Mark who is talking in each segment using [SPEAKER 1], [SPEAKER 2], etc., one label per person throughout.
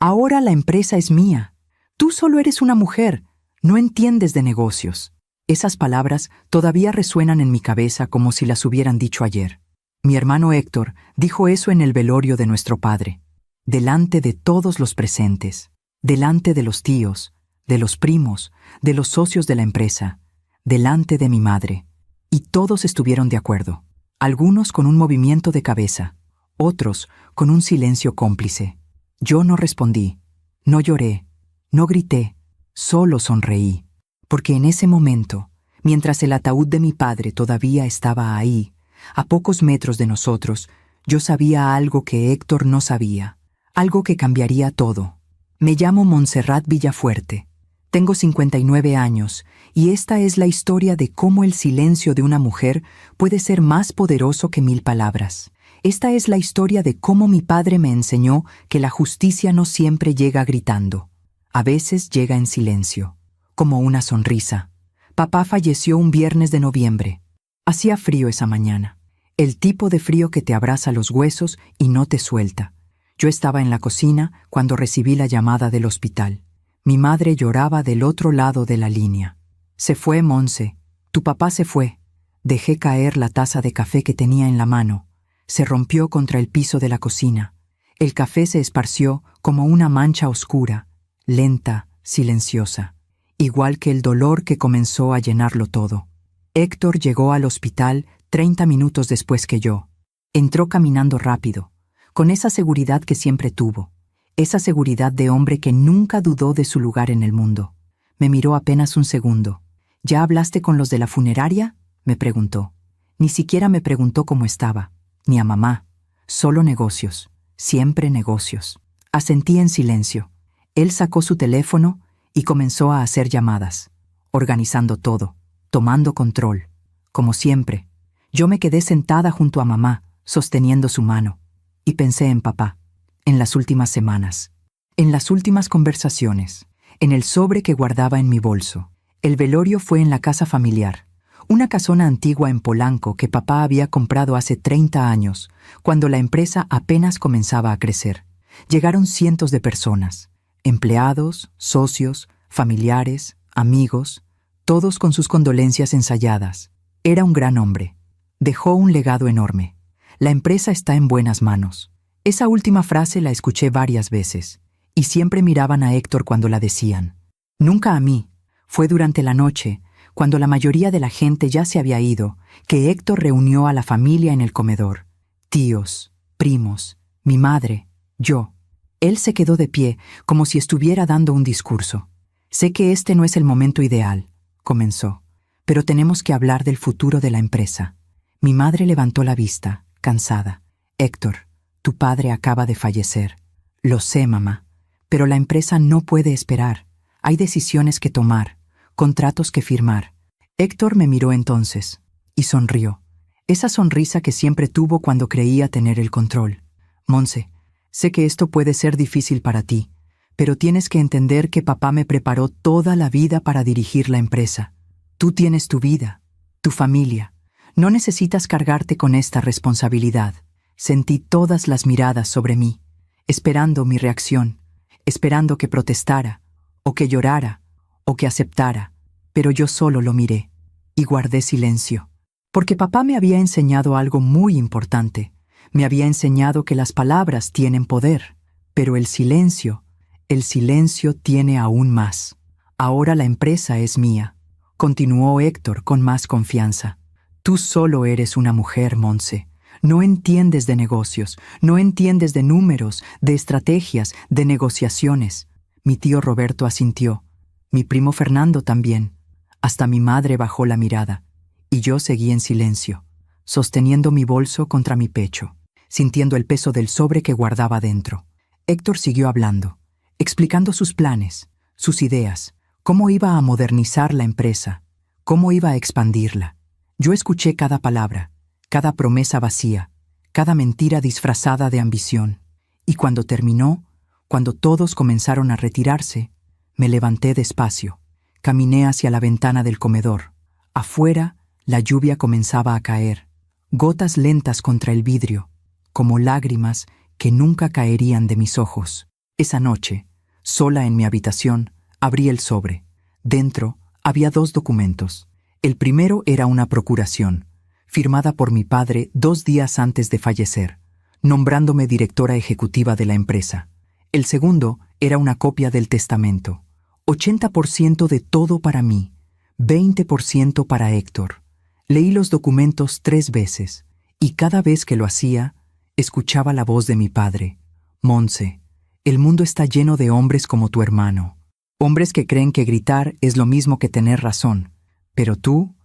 [SPEAKER 1] Ahora la empresa es mía. Tú solo eres una mujer. No entiendes de negocios. Esas palabras todavía resuenan en mi cabeza como si las hubieran dicho ayer. Mi hermano Héctor dijo eso en el velorio de nuestro padre, delante de todos los presentes, delante de los tíos, de los primos, de los socios de la empresa, delante de mi madre. Y todos estuvieron de acuerdo, algunos con un movimiento de cabeza, otros con un silencio cómplice. Yo no respondí, no lloré, no grité, solo sonreí, porque en ese momento, mientras el ataúd de mi padre todavía estaba ahí, a pocos metros de nosotros, yo sabía algo que Héctor no sabía, algo que cambiaría todo. Me llamo Montserrat Villafuerte. Tengo 59 años y esta es la historia de cómo el silencio de una mujer puede ser más poderoso que 1000 palabras. Esta es la historia de cómo mi padre me enseñó que la justicia no siempre llega gritando. A veces llega en silencio, como una sonrisa. Papá falleció un viernes de noviembre. Hacía frío esa mañana. El tipo de frío que te abraza los huesos y no te suelta. Yo estaba en la cocina cuando recibí la llamada del hospital. Mi madre lloraba del otro lado de la línea. Se fue, Monse. Tu papá se fue. Dejé caer la taza de café que tenía en la mano. Se rompió contra el piso de la cocina. El café se esparció como una mancha oscura, lenta, silenciosa, igual que el dolor que comenzó a llenarlo todo. Héctor llegó al hospital 30 minutos después que yo. Entró caminando rápido, con esa seguridad que siempre tuvo, esa seguridad de hombre que nunca dudó de su lugar en el mundo. Me miró apenas un segundo. ¿Ya hablaste con los de la funeraria?, me preguntó. Ni siquiera me preguntó cómo estaba, ni a mamá. Solo negocios, siempre negocios. Asentí en silencio. Él sacó su teléfono y comenzó a hacer llamadas, organizando todo, tomando control. Como siempre, yo me quedé sentada junto a mamá, sosteniendo su mano, y pensé en papá, en las últimas semanas, en las últimas conversaciones, en el sobre que guardaba en mi bolso. El velorio fue en la casa familiar, una casona antigua en Polanco que papá había comprado hace 30 años, cuando la empresa apenas comenzaba a crecer. Llegaron cientos de personas, empleados, socios, familiares, amigos, todos con sus condolencias ensayadas. Era un gran hombre. Dejó un legado enorme. La empresa está en buenas manos. Esa última frase la escuché varias veces, y siempre miraban a Héctor cuando la decían. Nunca a mí. Fue durante la noche, cuando la mayoría de la gente ya se había ido, que Héctor reunió a la familia en el comedor. Tíos, primos, mi madre, yo. Él se quedó de pie, como si estuviera dando un discurso. Sé que este no es el momento ideal, comenzó, pero tenemos que hablar del futuro de la empresa. Mi madre levantó la vista, cansada. Héctor, tu padre acaba de fallecer. Lo sé, mamá, pero la empresa no puede esperar. Hay decisiones que tomar, contratos que firmar. Héctor me miró entonces y sonrió. Esa sonrisa que siempre tuvo cuando creía tener el control. Monse, sé que esto puede ser difícil para ti, pero tienes que entender que papá me preparó toda la vida para dirigir la empresa. Tú tienes tu vida, tu familia. No necesitas cargarte con esta responsabilidad. Sentí todas las miradas sobre mí, esperando mi reacción, esperando que protestara, o que llorara, o que aceptara, pero yo solo lo miré y guardé silencio. Porque papá me había enseñado algo muy importante. Me había enseñado que las palabras tienen poder, pero el silencio tiene aún más. Ahora la empresa es mía, continuó Héctor con más confianza. Tú solo eres una mujer, Monse. No entiendes de negocios, no entiendes de números, de estrategias, de negociaciones. Mi tío Roberto asintió, mi primo Fernando también. Hasta mi madre bajó la mirada, y yo seguí en silencio, sosteniendo mi bolso contra mi pecho, sintiendo el peso del sobre que guardaba dentro. Héctor siguió hablando, explicando sus planes, sus ideas, cómo iba a modernizar la empresa, cómo iba a expandirla. Yo escuché cada palabra, cada promesa vacía, cada mentira disfrazada de ambición. Y cuando terminó, cuando todos comenzaron a retirarse, me levanté despacio, caminé hacia la ventana del comedor. Afuera, la lluvia comenzaba a caer, gotas lentas contra el vidrio, como lágrimas que nunca caerían de mis ojos. Esa noche, sola en mi habitación, abrí el sobre. Dentro había 2 documentos. El primero era una procuración, firmada por mi padre 2 días antes de fallecer, nombrándome directora ejecutiva de la empresa. El segundo era una copia del testamento. 80% de todo para mí, 20% para Héctor. Leí los documentos 3 veces, y cada vez que lo hacía, escuchaba la voz de mi padre. Monse, el mundo está lleno de hombres como tu hermano. Hombres que creen que gritar es lo mismo que tener razón. Pero tú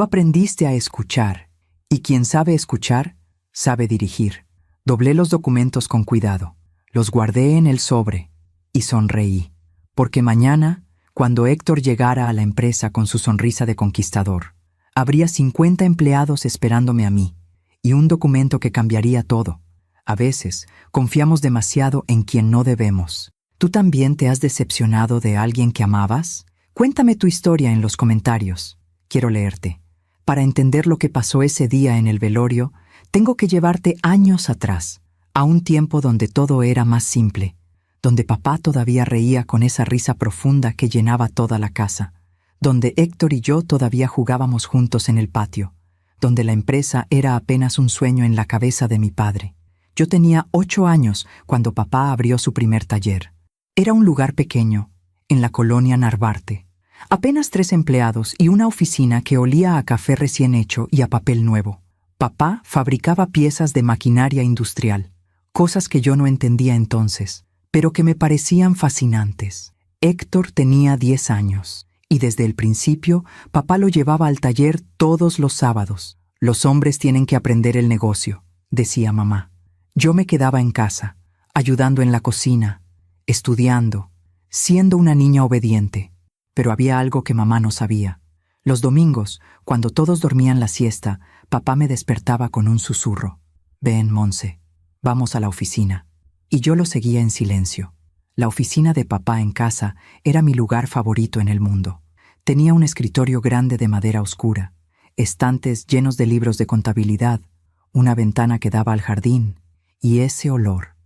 [SPEAKER 1] aprendiste a escuchar, y quien sabe escuchar, sabe dirigir. Doblé los documentos con cuidado, los guardé en el sobre, y sonreí. Porque mañana, cuando Héctor llegara a la empresa con su sonrisa de conquistador, habría 50 empleados esperándome a mí, y un documento que cambiaría todo. A veces, confiamos demasiado en quien no debemos. ¿Tú también te has decepcionado de alguien que amabas? Cuéntame tu historia en los comentarios. Quiero leerte. Para entender lo que pasó ese día en el velorio, tengo que llevarte años atrás, a un tiempo donde todo era más simple, donde papá todavía reía con esa risa profunda que llenaba toda la casa, donde Héctor y yo todavía jugábamos juntos en el patio, donde la empresa era apenas un sueño en la cabeza de mi padre. Yo tenía 8 años cuando papá abrió su primer taller. Era un lugar pequeño, en la colonia Narvarte. Apenas 3 empleados y una oficina que olía a café recién hecho y a papel nuevo. Papá fabricaba piezas de maquinaria industrial, cosas que yo no entendía entonces, pero que me parecían fascinantes. Héctor tenía 10 años, y desde el principio papá lo llevaba al taller todos los sábados. Los hombres tienen que aprender el negocio, decía mamá. Yo me quedaba en casa, ayudando en la cocina, estudiando, siendo una niña obediente. Pero había algo que mamá no sabía. Los domingos, cuando todos dormían la siesta, papá me despertaba con un susurro. Ven, Monse, vamos a la oficina. Y yo lo seguía en silencio. La oficina de papá en casa era mi lugar favorito en el mundo. Tenía un escritorio grande de madera oscura, estantes llenos de libros de contabilidad, una ventana que daba al jardín, y ese olor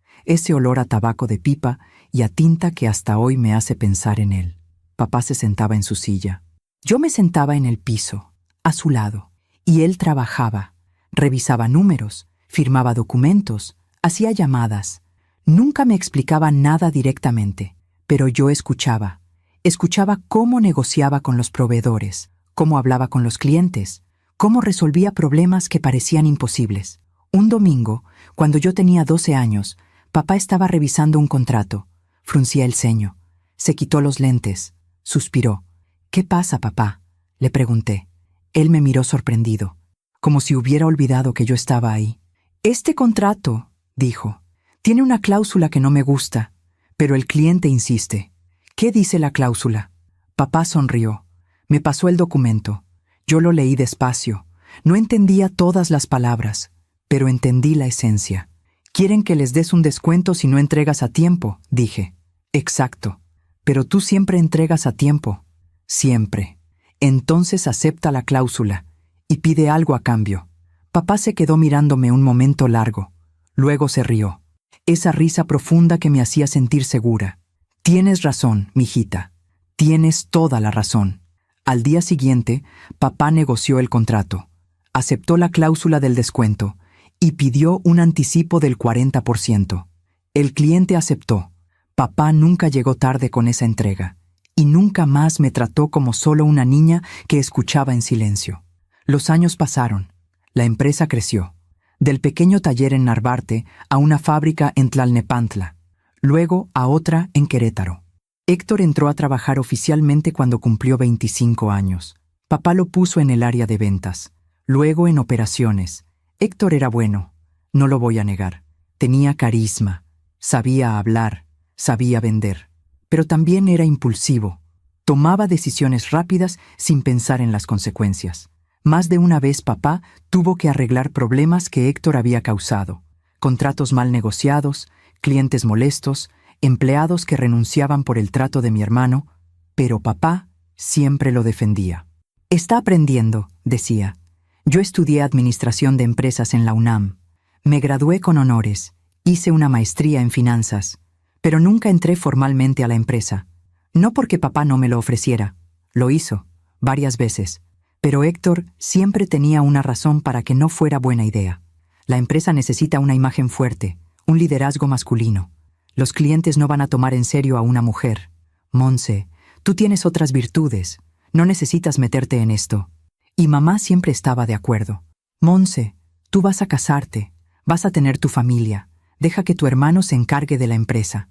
[SPEAKER 1] a tabaco de pipa y a tinta que hasta hoy me hace pensar en él. Papá se sentaba en su silla. Yo me sentaba en el piso, a su lado, y él trabajaba, revisaba números, firmaba documentos, hacía llamadas. Nunca me explicaba nada directamente, pero yo escuchaba. Escuchaba cómo negociaba con los proveedores, cómo hablaba con los clientes, cómo resolvía problemas que parecían imposibles. Un domingo, cuando yo tenía 12 años, papá estaba revisando un contrato. Fruncía el ceño. Se quitó los lentes. Suspiró. ¿Qué pasa, papá?, le pregunté. Él me miró sorprendido, como si hubiera olvidado que yo estaba ahí. Este contrato, dijo, tiene una cláusula que no me gusta, pero el cliente insiste. ¿Qué dice la cláusula? Papá sonrió. Me pasó el documento. Yo lo leí despacio. No entendía todas las palabras, pero entendí la esencia. Quieren que les des un descuento si no entregas a tiempo, dije. Exacto. Pero tú siempre entregas a tiempo. Siempre. Entonces acepta la cláusula y pide algo a cambio. Papá se quedó mirándome un momento largo. Luego se rió. Esa risa profunda que me hacía sentir segura. Tienes razón, mijita. Tienes toda la razón. Al día siguiente, papá negoció el contrato. Aceptó la cláusula del descuento y pidió un anticipo del 40%. El cliente aceptó. Papá nunca llegó tarde con esa entrega y nunca más me trató como solo una niña que escuchaba en silencio. Los años pasaron. La empresa creció. Del pequeño taller en Narvarte a una fábrica en Tlalnepantla, luego a otra en Querétaro. Héctor entró a trabajar oficialmente cuando cumplió 25 años. Papá lo puso en el área de ventas, luego en operaciones. Héctor era bueno, no lo voy a negar. Tenía carisma, sabía hablar, sabía vender, pero también era impulsivo. Tomaba decisiones rápidas sin pensar en las consecuencias. Más de una vez papá tuvo que arreglar problemas que Héctor había causado. Contratos mal negociados, clientes molestos, empleados que renunciaban por el trato de mi hermano, pero papá siempre lo defendía. Está aprendiendo, decía. Yo estudié Administración de Empresas en la UNAM. Me gradué con honores, hice una maestría en finanzas, pero nunca entré formalmente a la empresa. No porque papá no me lo ofreciera. Lo hizo, varias veces. Pero Héctor siempre tenía una razón para que no fuera buena idea. La empresa necesita una imagen fuerte, un liderazgo masculino. Los clientes no van a tomar en serio a una mujer. Monse, tú tienes otras virtudes. No necesitas meterte en esto. Y mamá siempre estaba de acuerdo. Monse, tú vas a casarte, vas a tener tu familia. Deja que tu hermano se encargue de la empresa.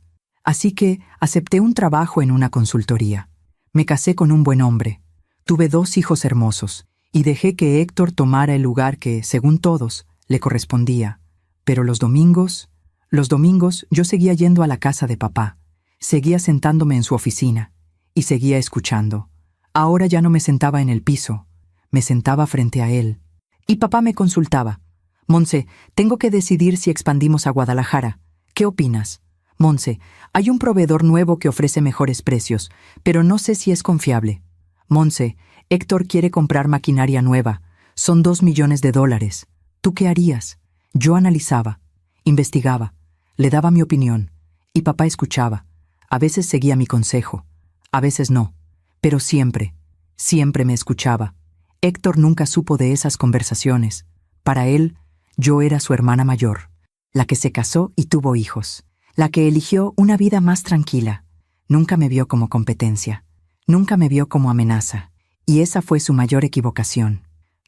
[SPEAKER 1] Así que acepté un trabajo en una consultoría. Me casé con un buen hombre. Tuve 2 hijos hermosos y dejé que Héctor tomara el lugar que, según todos, le correspondía. Pero los domingos yo seguía yendo a la casa de papá. Seguía sentándome en su oficina y seguía escuchando. Ahora ya no me sentaba en el piso, me sentaba frente a él. Y papá me consultaba. Monse, tengo que decidir si expandimos a Guadalajara. ¿Qué opinas? Monse, hay un proveedor nuevo que ofrece mejores precios, pero no sé si es confiable. Monse, Héctor quiere comprar maquinaria nueva. Son $2 millones. ¿Tú qué harías? Yo analizaba, investigaba, le daba mi opinión, y papá escuchaba. A veces seguía mi consejo, a veces no, pero siempre me escuchaba. Héctor nunca supo de esas conversaciones. Para él, yo era su hermana mayor, la que se casó y tuvo hijos, la que eligió una vida más tranquila. Nunca me vio como competencia, nunca me vio como amenaza, y esa fue su mayor equivocación.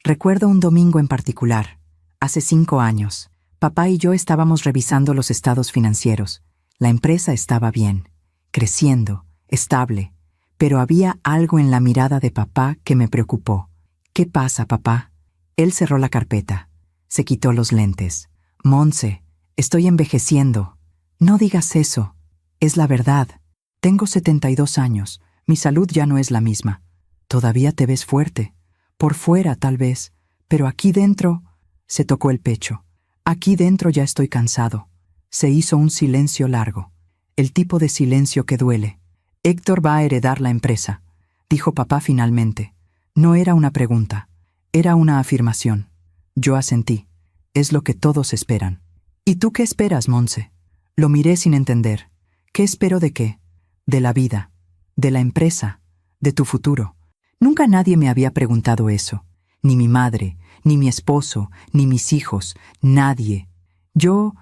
[SPEAKER 1] Recuerdo un domingo en particular, hace 5 años. Papá y yo estábamos revisando los estados financieros. La empresa estaba bien, creciendo, estable, pero había algo en la mirada de papá que me preocupó. ¿Qué pasa, papá? Él cerró la carpeta, se quitó los lentes. Monse, estoy envejeciendo. No digas eso. Es la verdad. Tengo 72 años. Mi salud ya no es la misma. Todavía te ves fuerte. Por fuera, tal vez. Pero aquí dentro... Se tocó el pecho. Aquí dentro ya estoy cansado. Se hizo un silencio largo. El tipo de silencio que duele. Héctor va a heredar la empresa, dijo papá finalmente. No era una pregunta. Era una afirmación. Yo asentí. Es lo que todos esperan. ¿Y tú qué esperas, Monse? Lo miré sin entender. ¿Qué espero de qué? De la vida, de la empresa, de tu futuro. Nunca nadie me había preguntado eso. Ni mi madre, ni mi esposo, ni mis hijos, nadie. Yo,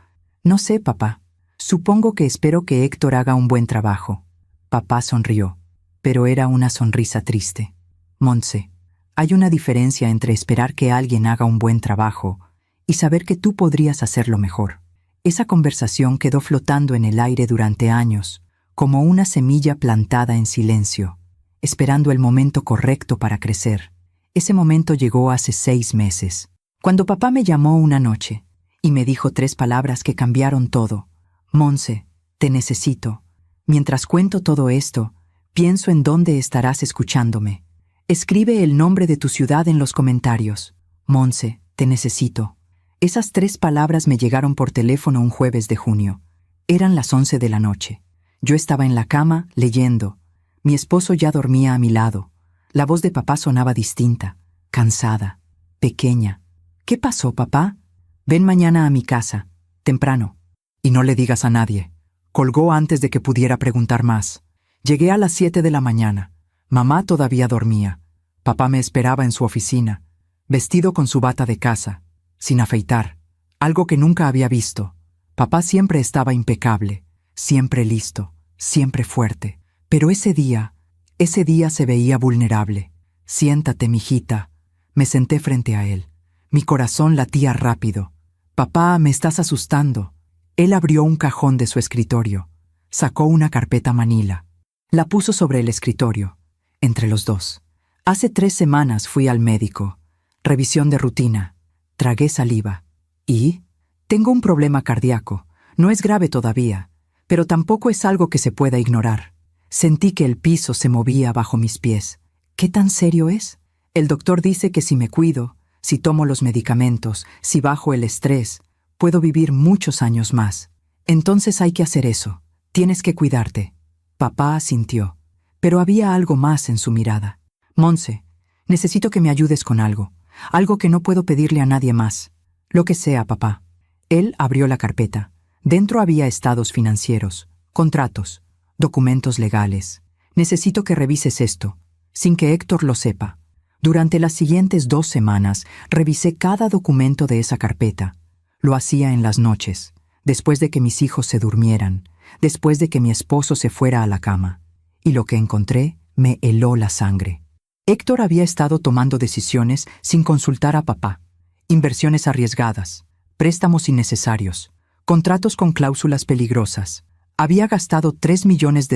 [SPEAKER 1] no sé, papá. Supongo que espero que Héctor haga un buen trabajo. Papá sonrió, pero era una sonrisa triste. Monse, hay una diferencia entre esperar que alguien haga un buen trabajo y saber que tú podrías hacerlo mejor. Esa conversación quedó flotando en el aire durante años, como una semilla plantada en silencio, esperando el momento correcto para crecer. Ese momento llegó hace 6 meses, cuando papá me llamó una noche y me dijo 3 palabras que cambiaron todo. Monse, te necesito. Mientras cuento todo esto, pienso en dónde estarás escuchándome. Escribe el nombre de tu ciudad en los comentarios. Monse, te necesito. Esas 3 palabras me llegaron por teléfono un jueves de junio. Eran las 11 de la noche. Yo estaba en la cama, leyendo. Mi esposo ya dormía a mi lado. La voz de papá sonaba distinta, cansada, pequeña. ¿Qué pasó, papá? Ven mañana a mi casa, temprano. Y no le digas a nadie. Colgó antes de que pudiera preguntar más. Llegué a las 7 de la mañana. Mamá todavía dormía. Papá me esperaba en su oficina, vestido con su bata de casa, sin afeitar, algo que nunca había visto. Papá siempre estaba impecable, siempre listo, siempre fuerte. Pero ese día se veía vulnerable. Siéntate, mijita. Me senté frente a él. Mi corazón latía rápido. Papá, me estás asustando. Él abrió un cajón de su escritorio. Sacó una carpeta manila. La puso sobre el escritorio, entre los dos. Hace 3 semanas fui al médico. Revisión de rutina. Tragué saliva. ¿Y? Tengo un problema cardíaco. No es grave todavía, pero tampoco es algo que se pueda ignorar. Sentí que el piso se movía bajo mis pies. ¿Qué tan serio es? El doctor dice que si me cuido, si tomo los medicamentos, si bajo el estrés, puedo vivir muchos años más. Entonces hay que hacer eso. Tienes que cuidarte. Papá asintió, pero había algo más en su mirada. Monse, necesito que me ayudes con algo. Algo que no puedo pedirle a nadie más. Lo que sea, papá. Él abrió la carpeta. Dentro había estados financieros, Contratos, documentos legales. Necesito que revises esto, sin que Héctor lo sepa. Durante las siguientes 2 semanas, revisé cada documento de esa carpeta. Lo hacía en las noches, después de que mis hijos se durmieran, después de que mi esposo se fuera a la cama. Y lo que encontré me heló la sangre. Héctor había estado tomando decisiones sin consultar a papá. Inversiones arriesgadas, préstamos innecesarios, contratos con cláusulas peligrosas. Había gastado $3 millones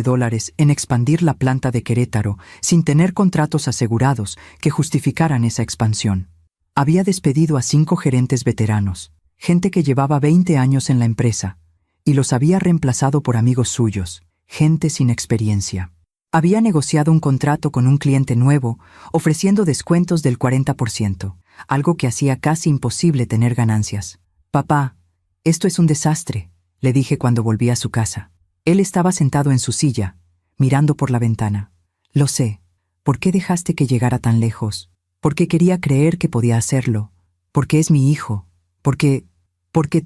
[SPEAKER 1] en expandir la planta de Querétaro sin tener contratos asegurados que justificaran esa expansión. Había despedido a 5 gerentes veteranos, gente que llevaba 20 años en la empresa, y los había reemplazado por amigos suyos, gente sin experiencia. Había negociado un contrato con un cliente nuevo, ofreciendo descuentos del 40%, algo que hacía casi imposible tener ganancias. «Papá, esto es un desastre», le dije cuando volví a su casa. Él estaba sentado en su silla, mirando por la ventana. «Lo sé. ¿Por qué dejaste que llegara tan lejos? Porque quería creer que podía hacerlo. Porque es mi hijo. Porque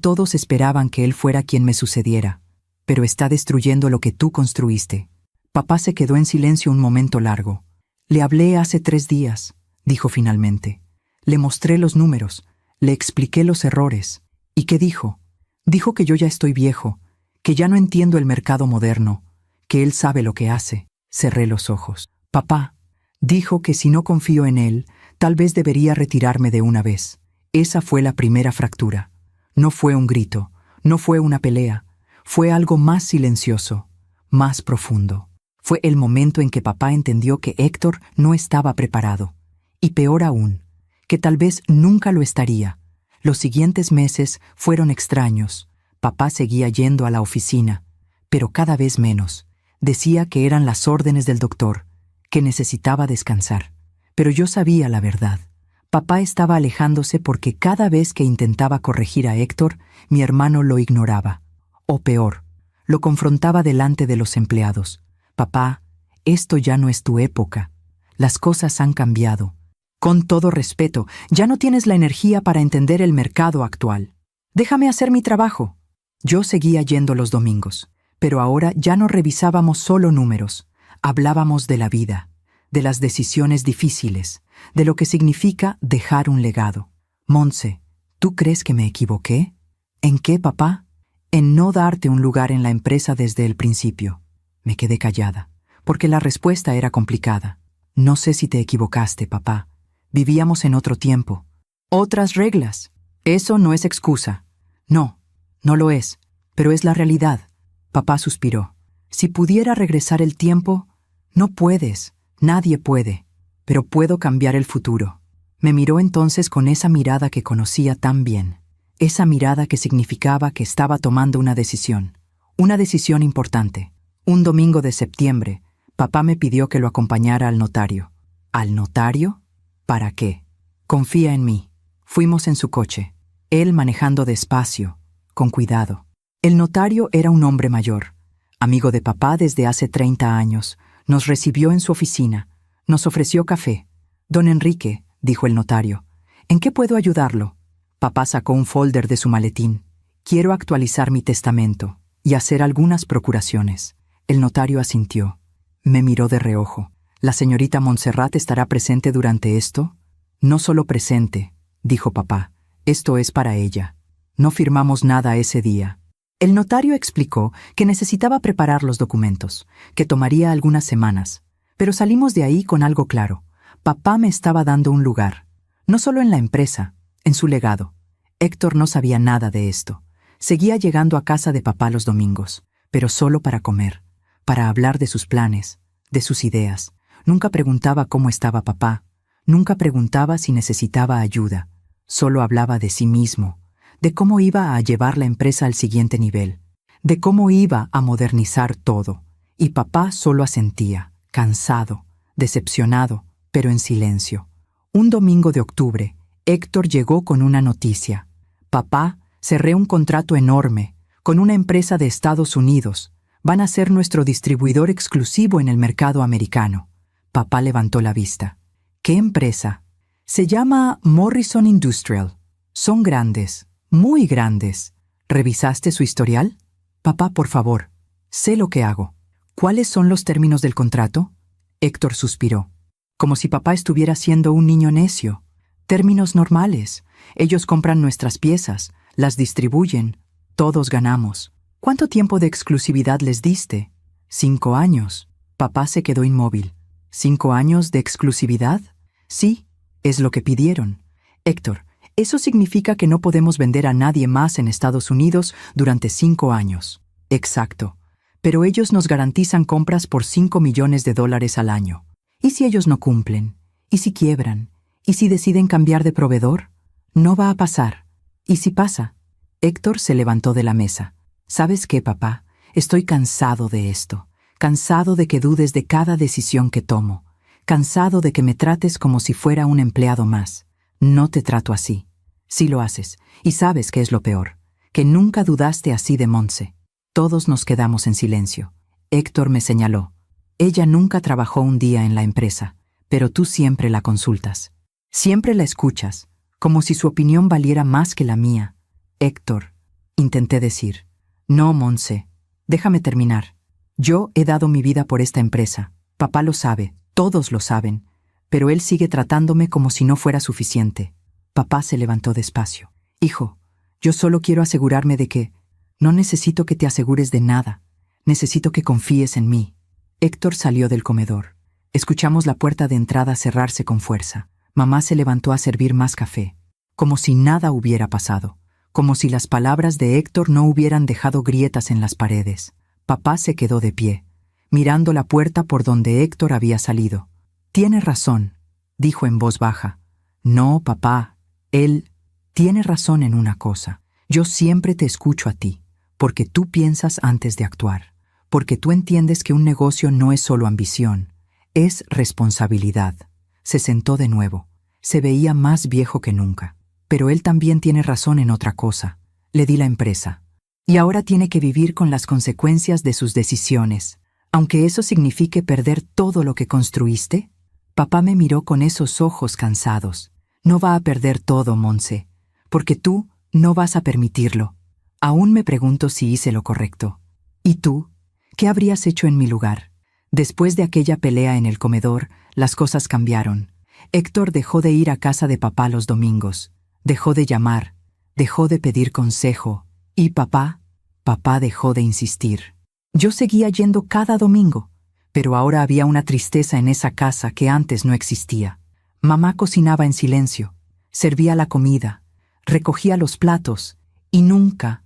[SPEAKER 1] todos esperaban que él fuera quien me sucediera. Pero está destruyendo lo que tú construiste». Papá se quedó en silencio un momento largo. «Le hablé hace 3 días», dijo finalmente. «Le mostré los números, le expliqué los errores. ¿Y qué dijo? Dijo que yo ya estoy viejo, que ya no entiendo el mercado moderno, que él sabe lo que hace». Cerré los ojos. «Papá», dijo, «que si no confío en él, tal vez debería retirarme de una vez». Esa fue la primera fractura. No fue un grito, no fue una pelea, fue algo más silencioso, más profundo. Fue el momento en que papá entendió que Héctor no estaba preparado. Y peor aún, que tal vez nunca lo estaría. Los siguientes meses fueron extraños. Papá seguía yendo a la oficina, pero cada vez menos. Decía que eran las órdenes del doctor, que necesitaba descansar. Pero yo sabía la verdad. Papá estaba alejándose porque cada vez que intentaba corregir a Héctor, mi hermano lo ignoraba. O peor, lo confrontaba delante de los empleados. «Papá, esto ya no es tu época. Las cosas han cambiado. Con todo respeto, ya no tienes la energía para entender el mercado actual. Déjame hacer mi trabajo». Yo seguía yendo los domingos, pero ahora ya no revisábamos solo números. Hablábamos de la vida, de las decisiones difíciles, de lo que significa dejar un legado. «Montse, ¿tú crees que me equivoqué?» «¿En qué, papá?» «En no darte un lugar en la empresa desde el principio». Me quedé callada, porque la respuesta era complicada. «No sé si te equivocaste, papá. Vivíamos en otro tiempo. Otras reglas. Eso no es excusa». «No, no lo es, pero es la realidad». Papá suspiró. «Si pudiera regresar el tiempo, no puedes, nadie puede, pero puedo cambiar el futuro». Me miró entonces con esa mirada que conocía tan bien, esa mirada que significaba que estaba tomando una decisión importante. Un domingo de septiembre, papá me pidió que lo acompañara al notario. ¿Al notario? ¿Para qué? «Confía en mí». Fuimos en su coche, él manejando despacio, con cuidado. El notario era un hombre mayor, amigo de papá desde hace 30 años. Nos recibió en su oficina, nos ofreció café. «Don Enrique», dijo el notario, «¿en qué puedo ayudarlo?» Papá sacó un folder de su maletín. «Quiero actualizar mi testamento y hacer algunas procuraciones». El notario asintió. Me miró de reojo. «¿La señorita Montserrat estará presente durante esto?» «No solo presente», dijo papá. «Esto es para ella. No firmamos nada ese día». El notario explicó que necesitaba preparar los documentos, que tomaría algunas semanas. Pero salimos de ahí con algo claro. Papá me estaba dando un lugar. No solo en la empresa, en su legado. Héctor no sabía nada de esto. Seguía llegando a casa de papá los domingos, pero solo para comer, para hablar de sus planes, de sus ideas. Nunca preguntaba cómo estaba papá, nunca preguntaba si necesitaba ayuda. Solo hablaba de sí mismo, de cómo iba a llevar la empresa al siguiente nivel, de cómo iba a modernizar todo. Y papá solo asentía, cansado, decepcionado, pero en silencio. Un domingo de octubre, Héctor llegó con una noticia. «Papá, cerré un contrato enorme, con una empresa de Estados Unidos. Van a ser nuestro distribuidor exclusivo en el mercado americano». Papá levantó la vista. «¿Qué empresa?» «Se llama Morrison Industrial. Son grandes, muy grandes. ¿Revisaste su historial?» «Papá, por favor». Sé lo que hago. ¿Cuáles son los términos del contrato? Héctor suspiró, como si papá estuviera siendo un niño necio. Términos normales. Ellos compran nuestras piezas, las distribuyen, todos ganamos. ¿Cuánto tiempo de exclusividad les diste? 5 años. Papá se quedó inmóvil. ¿5 años de exclusividad? Sí, es lo que pidieron. Héctor, eso significa que no podemos vender a nadie más en Estados Unidos durante 5 años. Exacto. Pero ellos nos garantizan compras por $5 millones al año. ¿Y si ellos no cumplen? ¿Y si quiebran? ¿Y si deciden cambiar de proveedor? No va a pasar. ¿Y si pasa? Héctor se levantó de la mesa. ¿Sabes qué, papá? Estoy cansado de esto. Cansado de que dudes de cada decisión que tomo. Cansado de que me trates como si fuera un empleado más. No te trato así. Sí lo haces. Y sabes qué es lo peor. Que nunca dudaste así de Montse. Todos nos quedamos en silencio. Héctor me señaló. Ella nunca trabajó un día en la empresa, pero tú siempre la consultas. Siempre la escuchas, como si su opinión valiera más que la mía. Héctor, intenté decir. No, Montse, déjame terminar. Yo he dado mi vida por esta empresa. Papá lo sabe, todos lo saben, pero él sigue tratándome como si no fuera suficiente. Papá se levantó despacio. Hijo, yo solo quiero asegurarme de que... No necesito que te asegures de nada. Necesito que confíes en mí. Héctor salió del comedor. Escuchamos la puerta de entrada cerrarse con fuerza. Mamá se levantó a servir más café, como si nada hubiera pasado, como si las palabras de Héctor no hubieran dejado grietas en las paredes. Papá se quedó de pie, mirando la puerta por donde Héctor había salido. «Tiene razón», dijo en voz baja. «No, papá, él tiene razón en una cosa. Yo siempre te escucho a ti, porque tú piensas antes de actuar, porque tú entiendes que un negocio no es solo ambición, es responsabilidad». Se sentó de nuevo. Se veía más viejo que nunca. Pero él también tiene razón en otra cosa. Le di la empresa. Y ahora tiene que vivir con las consecuencias de sus decisiones, aunque eso signifique perder todo lo que construiste. Papá me miró con esos ojos cansados. No va a perder todo, Montse, porque tú no vas a permitirlo. Aún me pregunto si hice lo correcto. ¿Y tú? ¿Qué habrías hecho en mi lugar? Después de aquella pelea en el comedor, las cosas cambiaron. Héctor dejó de ir a casa de papá los domingos. Dejó de llamar. Dejó de pedir consejo. Y papá dejó de insistir. Yo seguía yendo cada domingo, pero ahora había una tristeza en esa casa que antes no existía. Mamá cocinaba en silencio, servía la comida, recogía los platos y nunca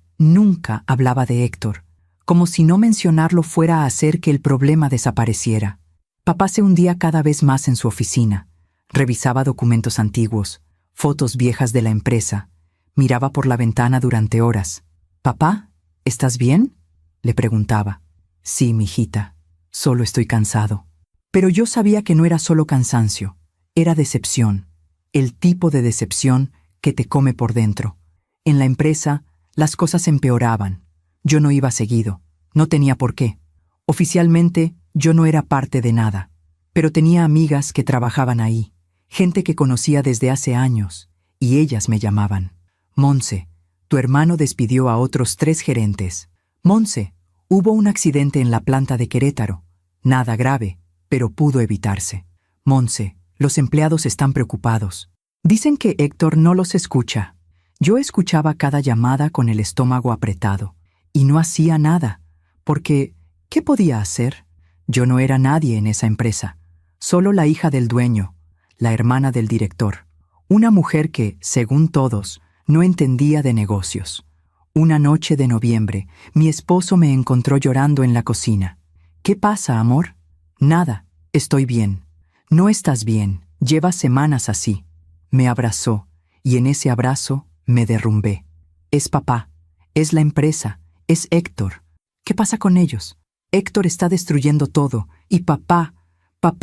[SPEAKER 1] hablaba de Héctor, como si no mencionarlo fuera a hacer que el problema desapareciera. Papá se hundía cada vez más en su oficina, revisaba documentos antiguos, fotos viejas de la empresa, miraba por la ventana durante horas. «¿Papá, estás bien?», le preguntaba. «Sí, mijita, solo estoy cansado». Pero yo sabía que no era solo cansancio, era decepción, el tipo de decepción que te come por dentro. En la empresa, las cosas empeoraban. Yo no iba seguido, no tenía por qué. Oficialmente, yo no era parte de nada, pero tenía amigas que trabajaban ahí, gente que conocía desde hace años, y ellas me llamaban. «Montse, tu hermano despidió a otros 3 gerentes. Montse, hubo un accidente en la planta de Querétaro. Nada grave, pero pudo evitarse. Montse, los empleados están preocupados. Dicen que Héctor no los escucha». Yo escuchaba cada llamada con el estómago apretado, y no hacía nada, porque ¿qué podía hacer? Yo no era nadie en esa empresa, solo la hija del dueño, la hermana del director, una mujer que, según todos, no entendía de negocios. Una noche de noviembre, mi esposo me encontró llorando en la cocina. «¿Qué pasa, amor?» «Nada, estoy bien». «No estás bien, llevas semanas así». Me abrazó, y en ese abrazo me derrumbé. «Es papá, es la empresa, es Héctor. ¿Qué pasa con ellos? Héctor está destruyendo todo, y papá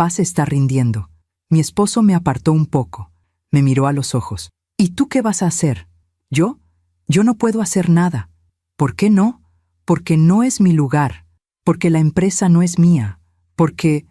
[SPEAKER 1] se está rindiendo». Mi esposo me apartó un poco, me miró a los ojos. «¿Y tú qué vas a hacer?» «¿Yo? Yo no puedo hacer nada». «¿Por qué no?» «Porque no es mi lugar, porque la empresa no es mía, porque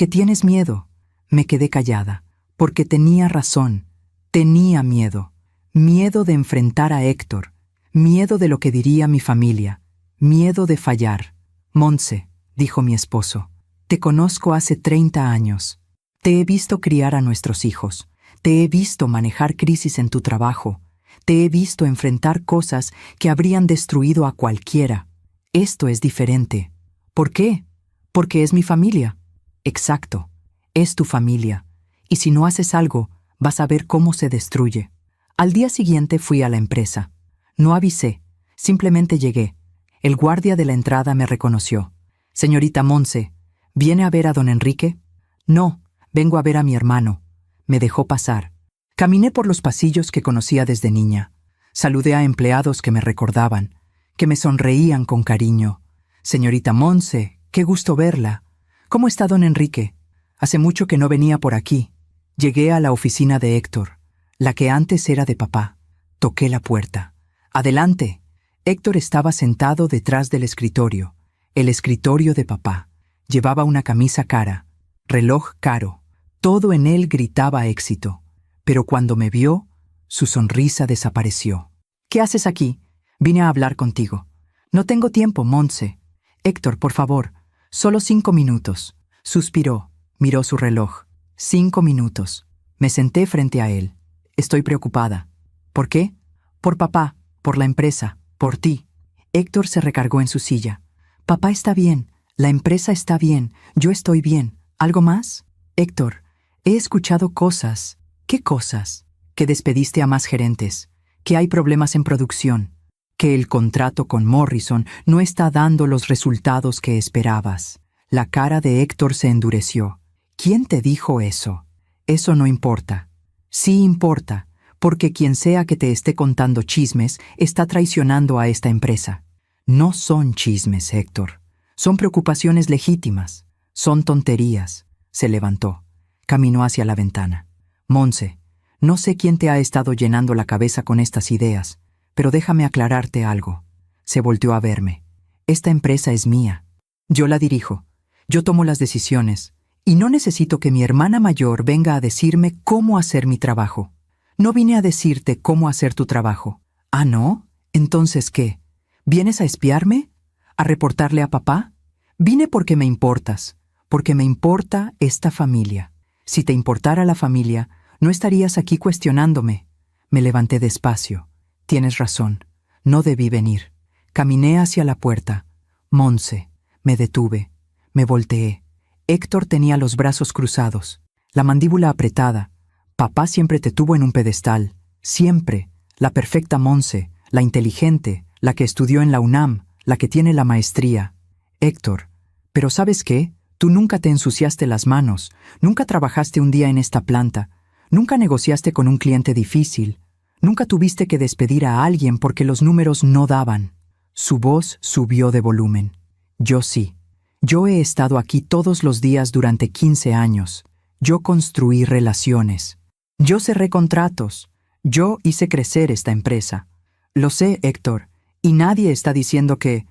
[SPEAKER 1] tienes miedo». Me quedé callada, porque tenía razón, tenía miedo. Miedo de enfrentar a Héctor, miedo de lo que diría mi familia, miedo de fallar. Montse, dijo mi esposo, te conozco hace 30 años. Te he visto criar a nuestros hijos. Te he visto manejar crisis en tu trabajo. Te he visto enfrentar cosas que habrían destruido a cualquiera. Esto es diferente. ¿Por qué? Porque es mi familia. Exacto. Es tu familia. Y si no haces algo, vas a ver cómo se destruye. Al día siguiente fui a la empresa. No avisé. Simplemente llegué. El guardia de la entrada me reconoció. Señorita Montse, ¿viene a ver a don Enrique? No, vengo a ver a mi hermano. Me dejó pasar. Caminé por los pasillos que conocía desde niña. Saludé a empleados que me recordaban, que me sonreían con cariño. Señorita Montse, qué gusto verla. ¿Cómo está don Enrique? Hace mucho que no venía por aquí. Llegué a la oficina de Héctor, la que antes era de papá. Toqué la puerta. Adelante. Héctor estaba sentado detrás del escritorio, el escritorio de papá. Llevaba una camisa cara, reloj caro. Todo en él gritaba éxito. Pero cuando me vio, su sonrisa desapareció. ¿Qué haces aquí? Vine a hablar contigo. No tengo tiempo, Montse. Héctor, por favor, solo 5 minutos. Suspiró, miró su reloj. 5 minutos. Me senté frente a él. Estoy preocupada. ¿Por qué? Por papá, por la empresa, por ti. Héctor se recargó en su silla. Papá está bien, la empresa está bien, yo estoy bien. ¿Algo más? Héctor, he escuchado cosas. ¿Qué cosas? Que despediste a más gerentes, que hay problemas en producción, que el contrato con Morrison no está dando los resultados que esperabas. La cara de Héctor se endureció. ¿Quién te dijo eso? Eso no importa. Sí importa, porque quien sea que te esté contando chismes está traicionando a esta empresa. No son chismes, Héctor. Son preocupaciones legítimas. Son tonterías. Se levantó. Caminó hacia la ventana. Montse, no sé quién te ha estado llenando la cabeza con estas ideas, pero déjame aclararte algo. Se volteó a verme. Esta empresa es mía. Yo la dirijo. Yo tomo las decisiones. Y no necesito que mi hermana mayor venga a decirme cómo hacer mi trabajo. No vine a decirte cómo hacer tu trabajo. ¿Ah, no? ¿Entonces qué? ¿Vienes a espiarme? ¿A reportarle a papá? Vine porque me importas, porque me importa esta familia. Si te importara la familia, no estarías aquí cuestionándome. Me levanté despacio. Tienes razón. No debí venir. Caminé hacia la puerta. Montse. Me detuve. Me volteé. Héctor tenía los brazos cruzados, la mandíbula apretada. Papá siempre te tuvo en un pedestal. Siempre. La perfecta Montse, la inteligente, la que estudió en la UNAM, la que tiene la maestría. Héctor, ¿pero sabes qué? Tú nunca te ensuciaste las manos, nunca trabajaste un día en esta planta, nunca negociaste con un cliente difícil, nunca tuviste que despedir a alguien porque los números no daban. Su voz subió de volumen. Yo sí. Yo he estado aquí todos los días durante 15 años. Yo construí relaciones. Yo cerré contratos. Yo hice crecer esta empresa. Lo sé, Héctor, y nadie está diciendo que...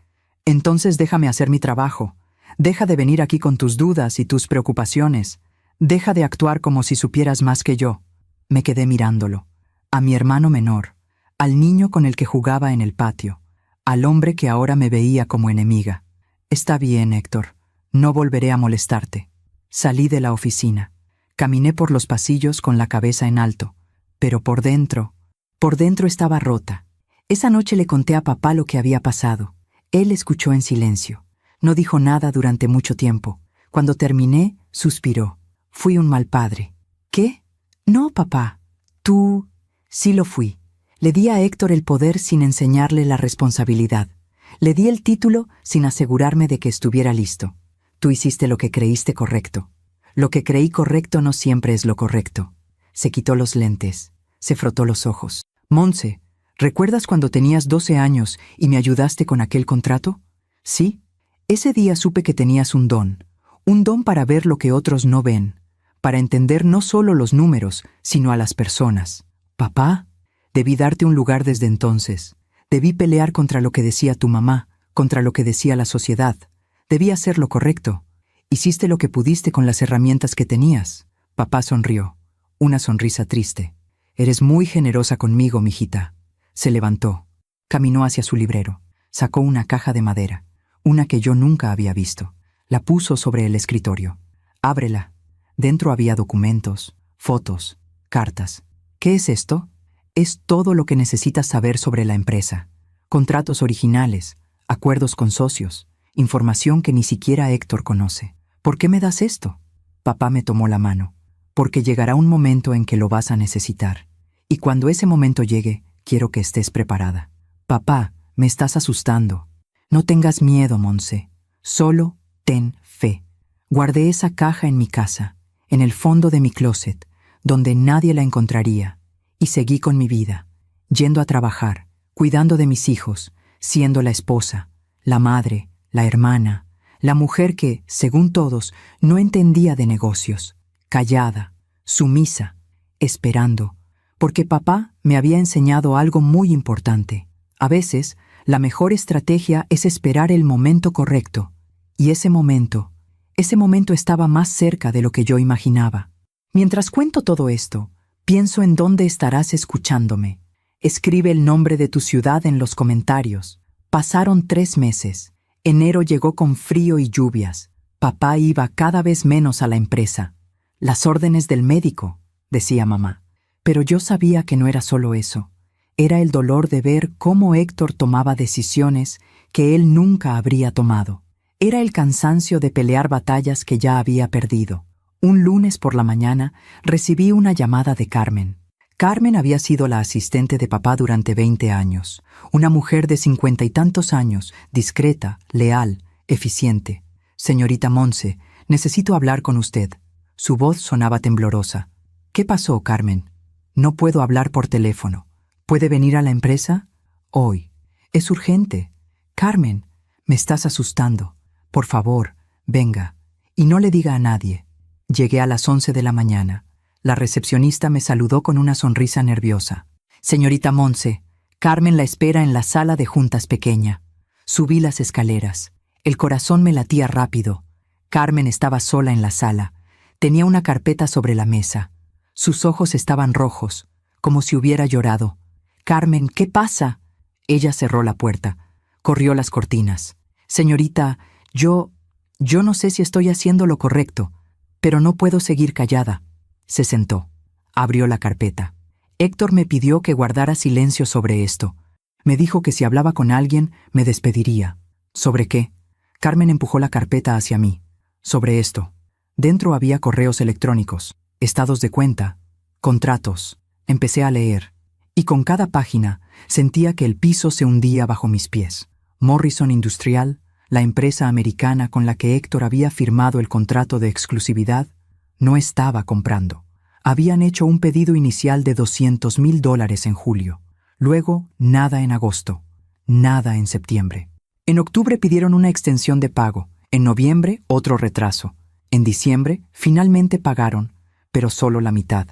[SPEAKER 1] Entonces déjame hacer mi trabajo. Deja de venir aquí con tus dudas y tus preocupaciones. Deja de actuar como si supieras más que yo. Me quedé mirándolo. A mi hermano menor, al niño con el que jugaba en el patio, al hombre que ahora me veía como enemiga. Está bien, Héctor. No volveré a molestarte. Salí de la oficina. Caminé por los pasillos con la cabeza en alto. Pero por dentro estaba rota. Esa noche le conté a papá lo que había pasado. Él escuchó en silencio. No dijo nada durante mucho tiempo. Cuando terminé, suspiró. Fui un mal padre. ¿Qué? No, papá. Tú... Sí lo fui. Le di a Héctor el poder sin enseñarle la responsabilidad. Le di el título sin asegurarme de que estuviera listo. Tú hiciste lo que creíste correcto. Lo que creí correcto no siempre es lo correcto. Se quitó los lentes. Se frotó los ojos. Montse, ¿recuerdas cuando tenías 12 años y me ayudaste con aquel contrato? Sí. Ese día supe que tenías un don para ver lo que otros no ven, para entender no solo los números, sino a las personas. Papá, debí darte un lugar desde entonces. Debí pelear contra lo que decía tu mamá, contra lo que decía la sociedad. Debí hacer lo correcto. Hiciste lo que pudiste con las herramientas que tenías. Papá sonrió, una sonrisa triste. Eres muy generosa conmigo, mijita. Se levantó. Caminó hacia su librero. Sacó una caja de madera. una que yo nunca había visto. La puso sobre el escritorio. Ábrela. Dentro había documentos, fotos, cartas. ¿Qué es esto? Es todo lo que necesitas saber sobre la empresa. Contratos originales, acuerdos con socios, información que ni siquiera Héctor conoce. ¿Por qué me das esto? Papá me tomó la mano. Porque llegará un momento en que lo vas a necesitar. Y cuando ese momento llegue, quiero que estés preparada. Papá, me estás asustando. No tengas miedo, Monse. Solo ten fe. Guardé esa caja en mi casa, en el fondo de mi closet, donde nadie la encontraría, y seguí con mi vida, yendo a trabajar, cuidando de mis hijos, siendo la esposa, la madre, la hermana, la mujer que, según todos, no entendía de negocios, callada, sumisa, esperando, porque papá me había enseñado algo muy importante. A veces, la mejor estrategia es esperar el momento correcto, y ese momento estaba más cerca de lo que yo imaginaba. Mientras cuento todo esto, pienso en dónde estarás escuchándome. Escribe el nombre de tu ciudad en los comentarios. Pasaron 3 meses. Enero llegó con frío y lluvias. Papá iba cada vez menos a la empresa. Las órdenes del médico, decía mamá. Pero yo sabía que no era solo eso. Era el dolor de ver cómo Héctor tomaba decisiones que él nunca habría tomado. Era el cansancio de pelear batallas que ya había perdido. Un lunes por la mañana recibí una llamada de Carmen. Carmen había sido la asistente de papá durante 20 años. Una mujer de 50 y tantos años, discreta, leal, eficiente. Señorita Monse, necesito hablar con usted. Su voz sonaba temblorosa. ¿Qué pasó, Carmen? No puedo hablar por teléfono. ¿Puede venir a la empresa? Hoy. Es urgente. Carmen, me estás asustando. Por favor, venga. Y no le diga a nadie. Llegué a las 11 de la mañana. La recepcionista me saludó con una sonrisa nerviosa. Señorita Monse, Carmen la espera en la sala de juntas pequeña. Subí las escaleras. El corazón me latía rápido. Carmen estaba sola en la sala. Tenía una carpeta sobre la mesa. Sus ojos estaban rojos, como si hubiera llorado. Carmen, ¿qué pasa? Ella cerró la puerta. Corrió las cortinas. Señorita, yo no sé si estoy haciendo lo correcto, pero no puedo seguir callada. Se sentó. Abrió la carpeta. Héctor me pidió que guardara silencio sobre esto. Me dijo que si hablaba con alguien, me despediría. ¿Sobre qué? Carmen empujó la carpeta hacia mí. Sobre esto. Dentro había correos electrónicos, estados de cuenta, contratos. Empecé a leer. Y con cada página sentía que el piso se hundía bajo mis pies. Morrison Industrial, la empresa americana con la que Héctor había firmado el contrato de exclusividad, no estaba comprando. Habían hecho un pedido inicial de $200,000 en julio. Luego, nada en agosto. Nada en septiembre. En octubre pidieron una extensión de pago. En noviembre, otro retraso. En diciembre, finalmente pagaron, pero solo la mitad.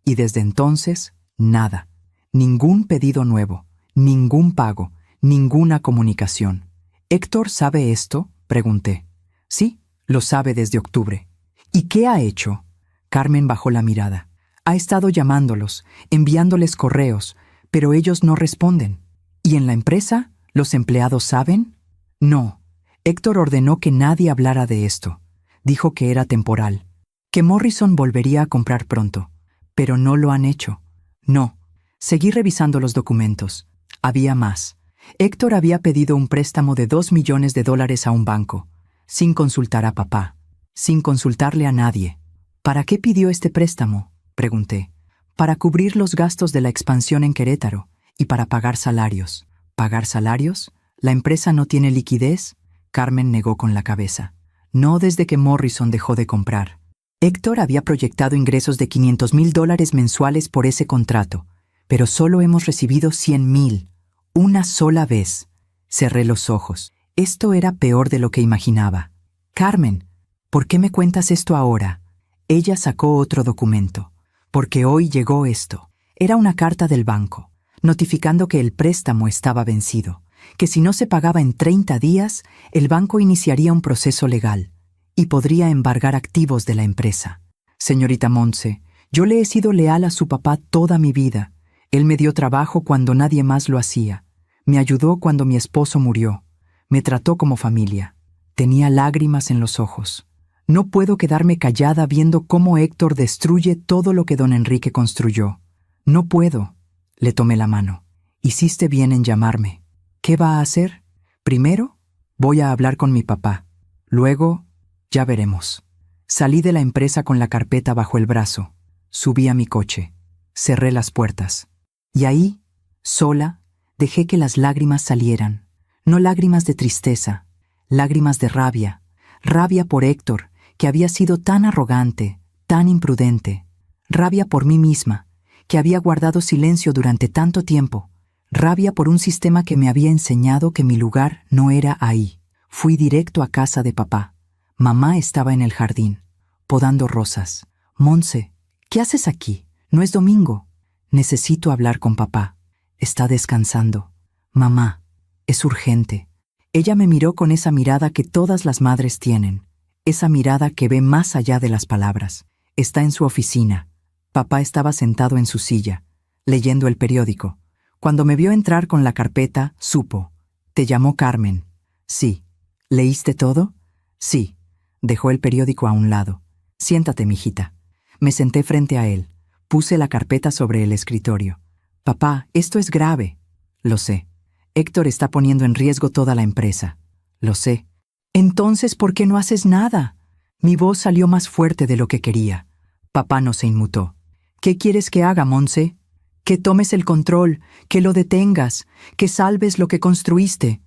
[SPEAKER 1] Y desde entonces, nada. Ningún pedido nuevo. Ningún pago. Ninguna comunicación. ¿Héctor sabe esto?, pregunté. Sí, lo sabe desde octubre. ¿Y qué ha hecho? Carmen bajó la mirada. Ha estado llamándolos, enviándoles correos, pero ellos no responden. ¿Y en la empresa? ¿Los empleados saben? No. Héctor ordenó que nadie hablara de esto. Dijo que era temporal, que Morrison volvería a comprar pronto. Pero no lo han hecho. No. Seguí revisando los documentos. Había más. Héctor había pedido un préstamo de $2 millones a un banco, sin consultar a papá, sin consultarle a nadie. ¿Para qué pidió este préstamo?, pregunté. Para cubrir los gastos de la expansión en Querétaro y para pagar salarios. ¿Pagar salarios? ¿La empresa no tiene liquidez? Carmen negó con la cabeza. No desde que Morrison dejó de comprar. Héctor había proyectado ingresos de $500,000 mensuales por ese contrato, pero solo hemos recibido $100,000. Una sola vez. Cerré los ojos. Esto era peor de lo que imaginaba. Carmen, ¿por qué me cuentas esto ahora? Ella sacó otro documento. Porque hoy llegó esto. Era una carta del banco, notificando que el préstamo estaba vencido, que si no se pagaba en 30 días, el banco iniciaría un proceso legal y podría embargar activos de la empresa. Señorita Monse, yo le he sido leal a su papá toda mi vida. Él me dio trabajo cuando nadie más lo hacía. Me ayudó cuando mi esposo murió. Me trató como familia. Tenía lágrimas en los ojos. No puedo quedarme callada viendo cómo Héctor destruye todo lo que don Enrique construyó. No puedo. Le tomé la mano. Hiciste bien en llamarme. ¿Qué va a hacer? Primero, voy a hablar con mi papá. Luego, ya veremos. Salí de la empresa con la carpeta bajo el brazo. Subí a mi coche. Cerré las puertas. Y ahí, sola, dejé que las lágrimas salieran. No lágrimas de tristeza, lágrimas de rabia. Rabia por Héctor, que había sido tan arrogante, tan imprudente. Rabia por mí misma, que había guardado silencio durante tanto tiempo. Rabia por un sistema que me había enseñado que mi lugar no era ahí. Fui directo a casa de papá. Mamá estaba en el jardín, podando rosas. Monse, ¿qué haces aquí? No es domingo. Necesito hablar con papá. Está descansando. Mamá, es urgente. Ella me miró con esa mirada que todas las madres tienen. Esa mirada que ve más allá de las palabras. Está en su oficina. Papá estaba sentado en su silla, leyendo el periódico. Cuando me vio entrar con la carpeta, supo. ¿Te llamó Carmen? Sí. ¿Leíste todo? Sí. Dejó el periódico a un lado. Siéntate, mijita. Me senté frente a él. Puse la carpeta sobre el escritorio. Papá, esto es grave. Lo sé. Héctor está poniendo en riesgo toda la empresa. Lo sé. Entonces, ¿por qué no haces nada? Mi voz salió más fuerte de lo que quería. Papá no se inmutó. ¿Qué quieres que haga, Monse? Que tomes el control, que lo detengas, que salves lo que construiste.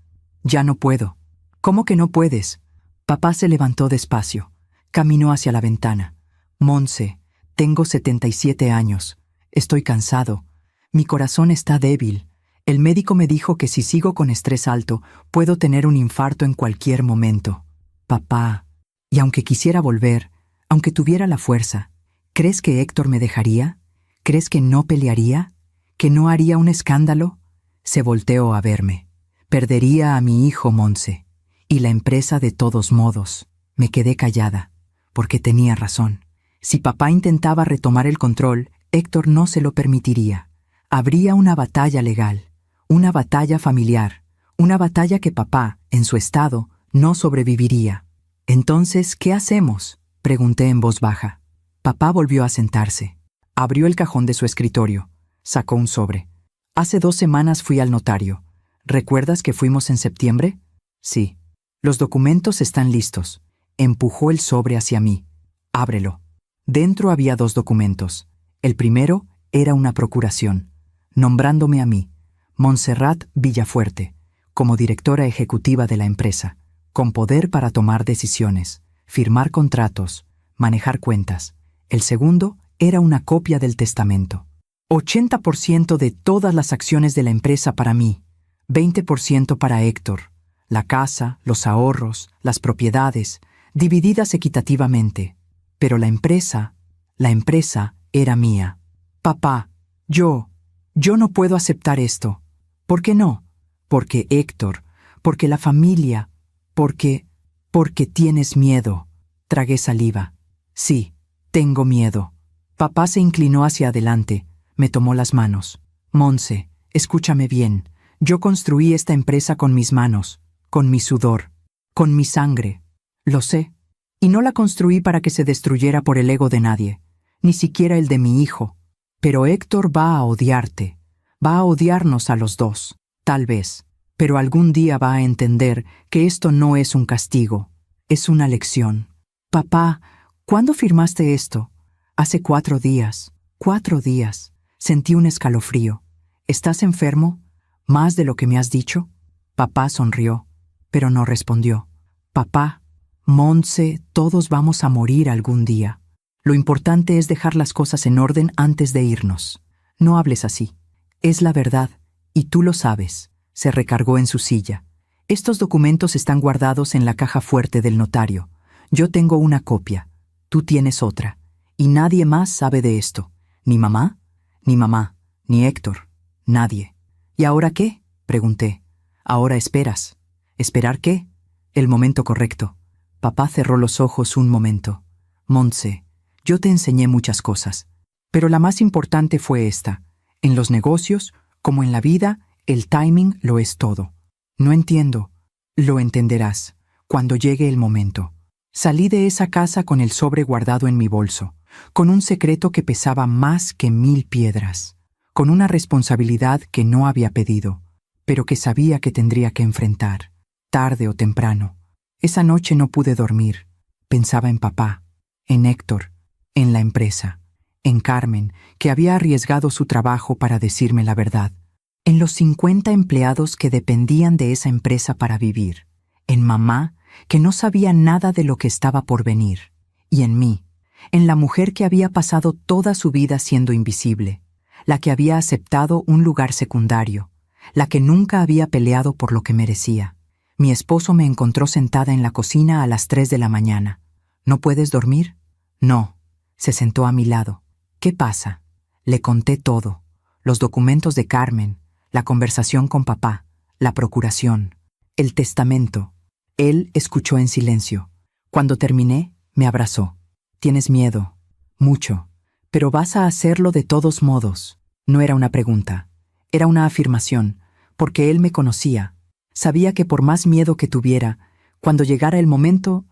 [SPEAKER 1] Ya no puedo. ¿Cómo que no puedes? Papá se levantó despacio. Caminó hacia la ventana. Monse, tengo 77 años. Estoy cansado. Mi corazón está débil. El médico me dijo que si sigo con estrés alto, puedo tener un infarto en cualquier momento. Papá, y aunque quisiera volver, aunque tuviera la fuerza, ¿crees que Héctor me dejaría? ¿Crees que no pelearía? ¿Que no haría un escándalo? Se volteó a verme. Perdería a mi hijo, Monse. Y la empresa de todos modos. Me quedé callada, porque tenía razón. Si papá intentaba retomar el control, Héctor no se lo permitiría. Habría una batalla legal, una batalla familiar, una batalla que papá, en su estado, no sobreviviría. Entonces, ¿qué hacemos? Pregunté en voz baja. Papá volvió a sentarse. Abrió el cajón de su escritorio. Sacó un sobre. Hace 2 semanas fui al notario. ¿Recuerdas que fuimos en septiembre? Sí. Los documentos están listos. Empujó el sobre hacia mí. Ábrelo. Dentro había 2 documentos. El primero era una procuración, nombrándome a mí, Montserrat Villafuerte, como directora ejecutiva de la empresa, con poder para tomar decisiones, firmar contratos, manejar cuentas. El segundo era una copia del testamento. 80% de todas las acciones de la empresa para mí, 20% para Héctor, la casa, los ahorros, las propiedades, divididas equitativamente. Pero la empresa era mía. Papá, yo no puedo aceptar esto. ¿Por qué no? Porque Héctor, porque la familia, porque tienes miedo. Tragué saliva. Sí, tengo miedo. Papá se inclinó hacia adelante, me tomó las manos. Monse, escúchame bien. Yo construí esta empresa con mis manos, con mi sudor, con mi sangre. Lo sé. Y no la construí para que se destruyera por el ego de nadie, ni siquiera el de mi hijo. Pero Héctor va a odiarte, va a odiarnos a los dos, tal vez, pero algún día va a entender que esto no es un castigo, es una lección. Papá, ¿cuándo firmaste esto? Hace 4 días. 4 días. Sentí un escalofrío. ¿Estás enfermo? ¿Más de lo que me has dicho? Papá sonrió, pero no respondió. Papá, Monse, todos vamos a morir algún día. Lo importante es dejar las cosas en orden antes de irnos. No hables así. Es la verdad, y tú lo sabes. Se recargó en su silla. Estos documentos están guardados en la caja fuerte del notario. Yo tengo una copia. Tú tienes otra. Y nadie más sabe de esto. ¿Ni mamá? Ni Héctor. Nadie. ¿Y ahora qué? Pregunté. Ahora esperas. ¿Esperar qué? El momento correcto. Papá cerró los ojos un momento. Monse, yo te enseñé muchas cosas, pero la más importante fue esta. En los negocios, como en la vida, el timing lo es todo. No entiendo. Lo entenderás cuando llegue el momento. Salí de esa casa con el sobre guardado en mi bolso, con un secreto que pesaba más que 1000 piedras, con una responsabilidad que no había pedido, pero que sabía que tendría que enfrentar, tarde o temprano. Esa noche no pude dormir. Pensaba en papá, en Héctor, en la empresa, en Carmen, que había arriesgado su trabajo para decirme la verdad, en los 50 empleados que dependían de esa empresa para vivir, en mamá, que no sabía nada de lo que estaba por venir, y en mí, en la mujer que había pasado toda su vida siendo invisible, la que había aceptado un lugar secundario, la que nunca había peleado por lo que merecía. Mi esposo me encontró sentada en la cocina a las 3 de la mañana. ¿No puedes dormir? No. Se sentó a mi lado. ¿Qué pasa? Le conté todo. Los documentos de Carmen, la conversación con papá, la procuración, el testamento. Él escuchó en silencio. Cuando terminé, me abrazó. Tienes miedo. Mucho. Pero vas a hacerlo de todos modos. No era una pregunta. Era una afirmación, porque él me conocía. Sabía que por más miedo que tuviera, cuando llegara el momento,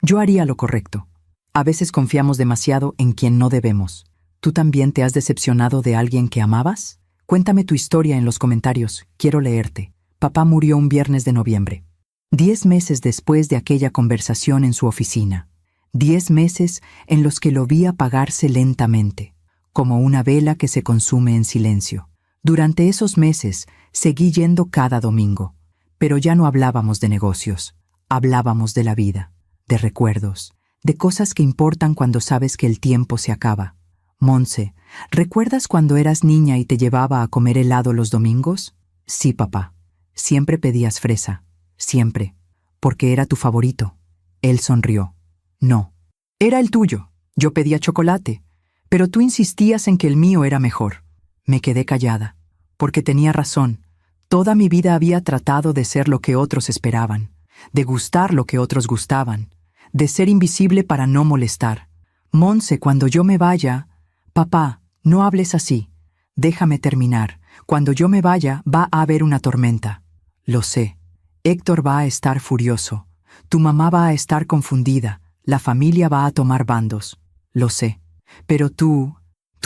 [SPEAKER 1] yo haría lo correcto. A veces confiamos demasiado en quien no debemos. ¿Tú también te has decepcionado de alguien que amabas? Cuéntame tu historia en los comentarios. Quiero leerte. Papá murió un viernes de noviembre. 10 meses después de aquella conversación en su oficina. 10 meses en los que lo vi apagarse lentamente, como una vela que se consume en silencio. Durante esos meses seguí yendo cada domingo. Pero ya no hablábamos de negocios, hablábamos de la vida, de recuerdos, de cosas que importan cuando sabes que el tiempo se acaba. Monse, ¿recuerdas cuando eras niña y te llevaba a comer helado los domingos? Sí, papá. Siempre pedías fresa, siempre, porque era tu favorito. Él sonrió. No, era el tuyo. Yo pedía chocolate, pero tú insistías en que el mío era mejor. Me quedé callada, porque tenía razón. Toda mi vida había tratado de ser lo que otros esperaban, de gustar lo que otros gustaban, de ser invisible para no molestar. Monse, cuando yo me vaya... Papá, no hables así. Déjame terminar. Cuando yo me vaya, va a haber una tormenta. Lo sé. Héctor va a estar furioso. Tu mamá va a estar confundida. La familia va a tomar bandos. Lo sé. Pero tú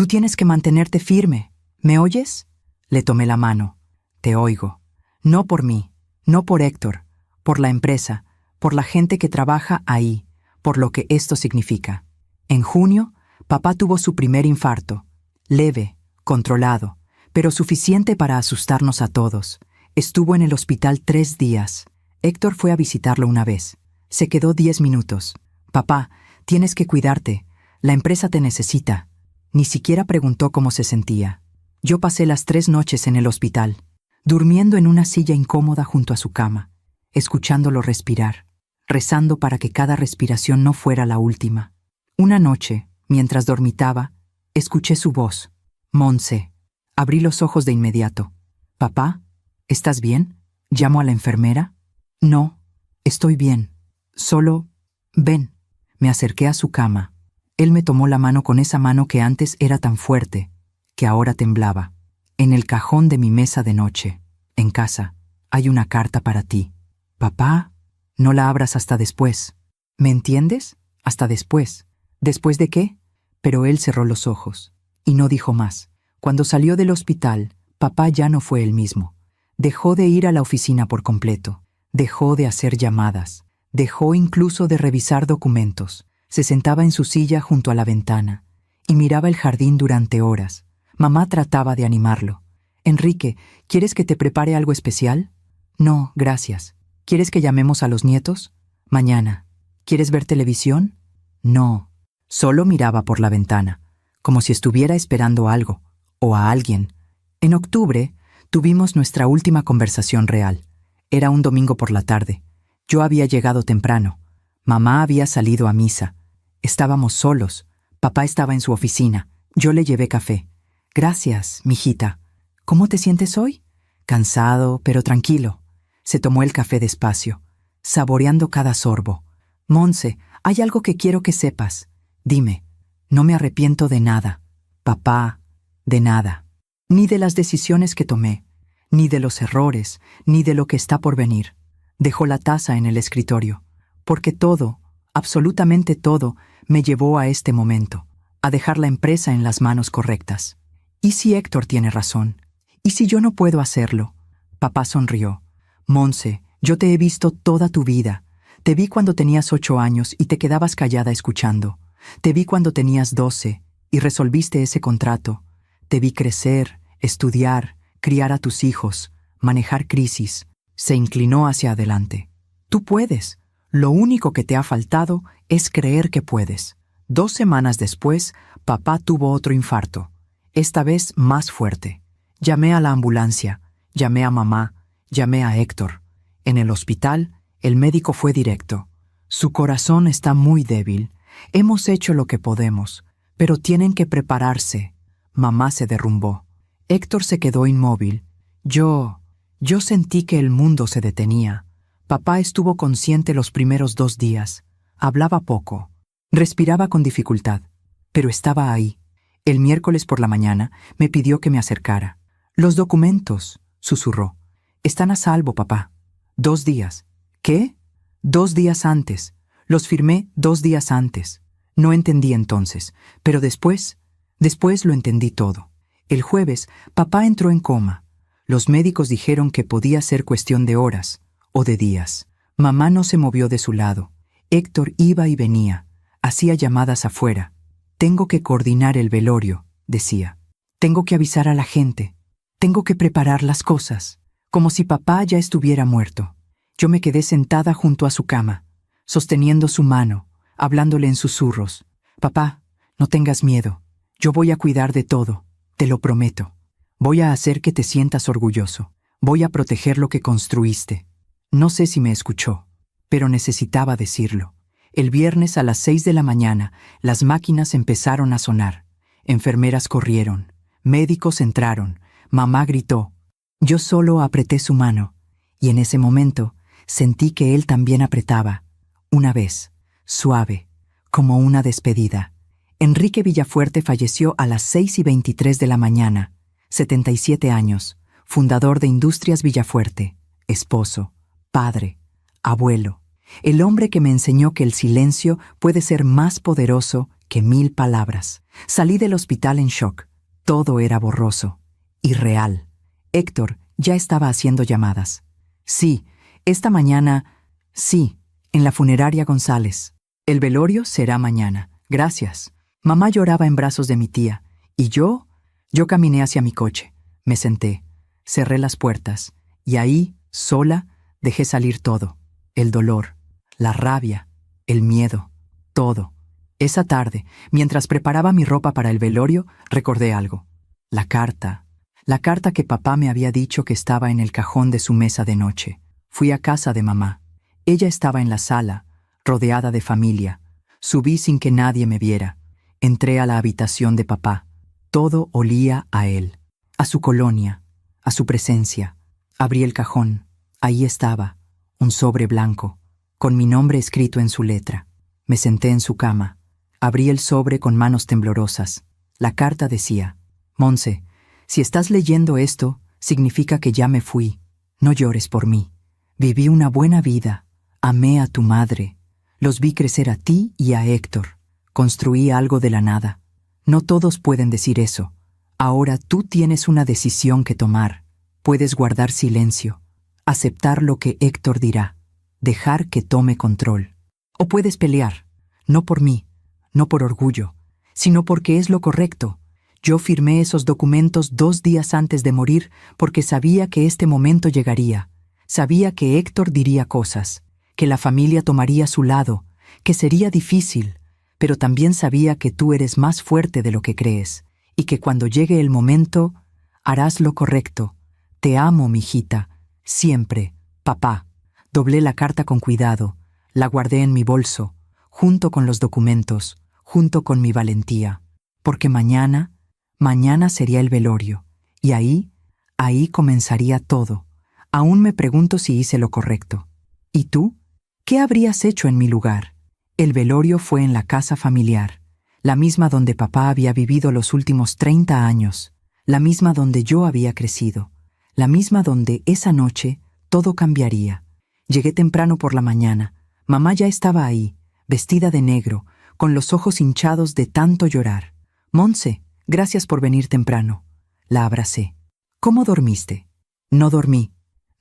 [SPEAKER 1] tienes que mantenerte firme. ¿Me oyes? Le tomé la mano. Te oigo. No por mí, no por Héctor, por la empresa, por la gente que trabaja ahí, por lo que esto significa. En junio, papá tuvo su primer infarto. Leve, controlado, pero suficiente para asustarnos a todos. Estuvo en el hospital 3 días. Héctor fue a visitarlo una vez. Se quedó 10 minutos. Papá, tienes que cuidarte. La empresa te necesita. Ni siquiera preguntó cómo se sentía. Yo pasé las 3 noches en el hospital, durmiendo en una silla incómoda junto a su cama, escuchándolo respirar, rezando para que cada respiración no fuera la última. Una noche, mientras dormitaba, escuché su voz. Monse. Abrí los ojos de inmediato. «Papá, ¿estás bien? ¿Llamo a la enfermera?» «No, estoy bien. Solo... ven». Me acerqué a su cama. Él me tomó la mano con esa mano que antes era tan fuerte, que ahora temblaba. «En el cajón de mi mesa de noche, en casa, hay una carta para ti. Papá, no la abras hasta después. ¿Me entiendes? Hasta después». «¿Después de qué?» Pero él cerró los ojos y no dijo más. Cuando salió del hospital, papá ya no fue el mismo. Dejó de ir a la oficina por completo. Dejó de hacer llamadas. Dejó incluso de revisar documentos. Se sentaba en su silla junto a la ventana y miraba el jardín durante horas. Mamá trataba de animarlo. «Enrique, ¿quieres que te prepare algo especial?» «No, gracias». «¿Quieres que llamemos a los nietos?» «Mañana». «¿Quieres ver televisión?» «No». Solo miraba por la ventana, como si estuviera esperando algo, o a alguien. En octubre, tuvimos nuestra última conversación real. Era un domingo por la tarde. Yo había llegado temprano. Mamá había salido a misa. Estábamos solos. Papá estaba en su oficina. Yo le llevé café. «Gracias, mijita. ¿Cómo te sientes hoy?» «Cansado, pero tranquilo». Se tomó el café despacio, saboreando cada sorbo. «Monse, hay algo que quiero que sepas. Dime, no me arrepiento de nada. Papá, de nada. Ni de las decisiones que tomé, ni de los errores, ni de lo que está por venir. Dejó la taza en el escritorio, porque todo, absolutamente todo, me llevó a este momento, a dejar la empresa en las manos correctas. ¿Y si Héctor tiene razón? ¿Y si yo no puedo hacerlo? Papá sonrió. Monse, yo te he visto toda tu vida. Te vi cuando tenías 8 años y te quedabas callada escuchando. Te vi cuando tenías 12 y resolviste ese contrato. Te vi crecer, estudiar, criar a tus hijos, manejar crisis. Se inclinó hacia adelante. Tú puedes. Lo único que te ha faltado es creer que puedes. 2 semanas después, papá tuvo otro infarto. Esta vez más fuerte. Llamé a la ambulancia, llamé a mamá, llamé a Héctor. En el hospital, el médico fue directo. Su corazón está muy débil. Hemos hecho lo que podemos, pero tienen que prepararse. Mamá se derrumbó. Héctor se quedó inmóvil. Yo sentí que el mundo se detenía. Papá estuvo consciente los primeros 2 días. Hablaba poco. Respiraba con dificultad, pero estaba ahí. El miércoles por la mañana me pidió que me acercara. Los documentos, susurró. Están a salvo, papá. 2 días. ¿Qué? 2 días antes. Los firmé 2 días antes. No entendí entonces, pero después lo entendí todo. El jueves, papá entró en coma. Los médicos dijeron que podía ser cuestión de horas o de días. Mamá no se movió de su lado. Héctor iba y venía. Hacía llamadas afuera. Tengo que coordinar el velorio, decía. Tengo que avisar a la gente. Tengo que preparar las cosas, como si papá ya estuviera muerto. Yo me quedé sentada junto a su cama, sosteniendo su mano, hablándole en susurros. Papá, no tengas miedo. Yo voy a cuidar de todo, te lo prometo. Voy a hacer que te sientas orgulloso. Voy a proteger lo que construiste. No sé si me escuchó, pero necesitaba decirlo. El viernes a las 6 de la mañana, las máquinas empezaron a sonar. Enfermeras corrieron. Médicos entraron. Mamá gritó. Yo solo apreté su mano, y en ese momento sentí que él también apretaba. Una vez, suave, como una despedida. Enrique Villafuerte falleció a las 6:23 de la mañana, 77 años, fundador de Industrias Villafuerte, esposo, padre, abuelo, el hombre que me enseñó que el silencio puede ser más poderoso que 1000 palabras. Salí del hospital en shock. Todo era borroso, irreal. Héctor ya estaba haciendo llamadas. Sí, esta mañana, sí, en la funeraria González. El velorio será mañana. Gracias. Mamá lloraba en brazos de mi tía, y yo caminé hacia mi coche. Me senté, cerré las puertas, y ahí, sola, dejé salir todo. El dolor, la rabia, el miedo, todo. Esa tarde, mientras preparaba mi ropa para el velorio, recordé algo. La carta que papá me había dicho que estaba en el cajón de su mesa de noche. Fui a casa de mamá. Ella estaba en la sala, rodeada de familia. Subí sin que nadie me viera. Entré a la habitación de papá. Todo olía a él, a su colonia, a su presencia. Abrí el cajón. Ahí estaba, un sobre blanco, con mi nombre escrito en su letra. Me senté en su cama. Abrí el sobre con manos temblorosas. La carta decía: Monse, si estás leyendo esto, significa que ya me fui. No llores por mí. Viví una buena vida. Amé a tu madre. Los vi crecer a ti y a Héctor. Construí algo de la nada. No todos pueden decir eso. Ahora tú tienes una decisión que tomar. Puedes guardar silencio, aceptar lo que Héctor dirá, dejar que tome control. O puedes pelear, no por mí, no por orgullo, sino porque es lo correcto. Yo firmé esos documentos 2 días antes de morir porque sabía que este momento llegaría. Sabía que Héctor diría cosas, que la familia tomaría su lado, que sería difícil, pero también sabía que tú eres más fuerte de lo que crees y que cuando llegue el momento, harás lo correcto. Te amo, mijita, siempre, papá. Doblé la carta con cuidado, la guardé en mi bolso, junto con los documentos, junto con mi valentía, porque mañana sería el velorio, y ahí comenzaría todo. Aún me pregunto si hice lo correcto. ¿Y tú? ¿Qué habrías hecho en mi lugar? El velorio fue en la casa familiar, la misma donde papá había vivido los últimos 30 años, la misma donde yo había crecido, la misma donde esa noche todo cambiaría. Llegué temprano por la mañana. Mamá ya estaba ahí, vestida de negro, con los ojos hinchados de tanto llorar. Monse, gracias por venir temprano. La abracé. ¿Cómo dormiste? No dormí.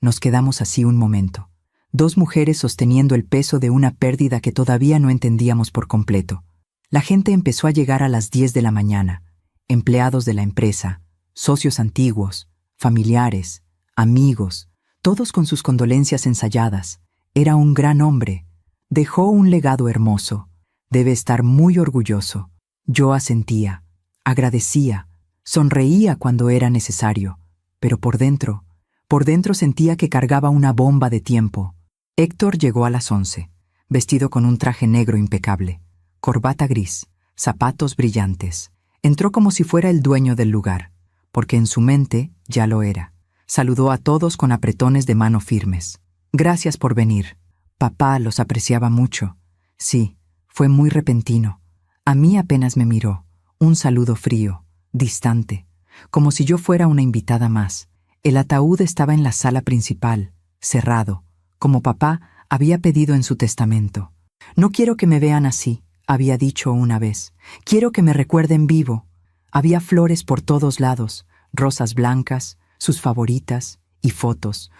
[SPEAKER 1] Nos quedamos así un momento. Dos mujeres sosteniendo el peso de una pérdida que todavía no entendíamos por completo. La gente empezó a llegar a las 10 de la mañana. Empleados de la empresa, socios antiguos, familiares, amigos, todos con sus condolencias ensayadas. Era un gran hombre. Dejó un legado hermoso. Debe estar muy orgulloso. Yo asentía, agradecía, sonreía cuando era necesario, pero por dentro sentía que cargaba una bomba de tiempo. Héctor llegó a las 11, vestido con un traje negro impecable, corbata gris, zapatos brillantes. Entró como si fuera el dueño del lugar, porque en su mente ya lo era. Saludó a todos con apretones de mano firmes. Gracias por venir. Papá los apreciaba mucho. Sí, fue muy repentino. A mí apenas me miró. Un saludo frío, distante, como si yo fuera una invitada más. El ataúd estaba en la sala principal, cerrado, como papá había pedido en su testamento. No quiero que me vean así, había dicho una vez. Quiero que me recuerden vivo. Había flores por todos lados, rosas blancas, sus favoritas, y fotos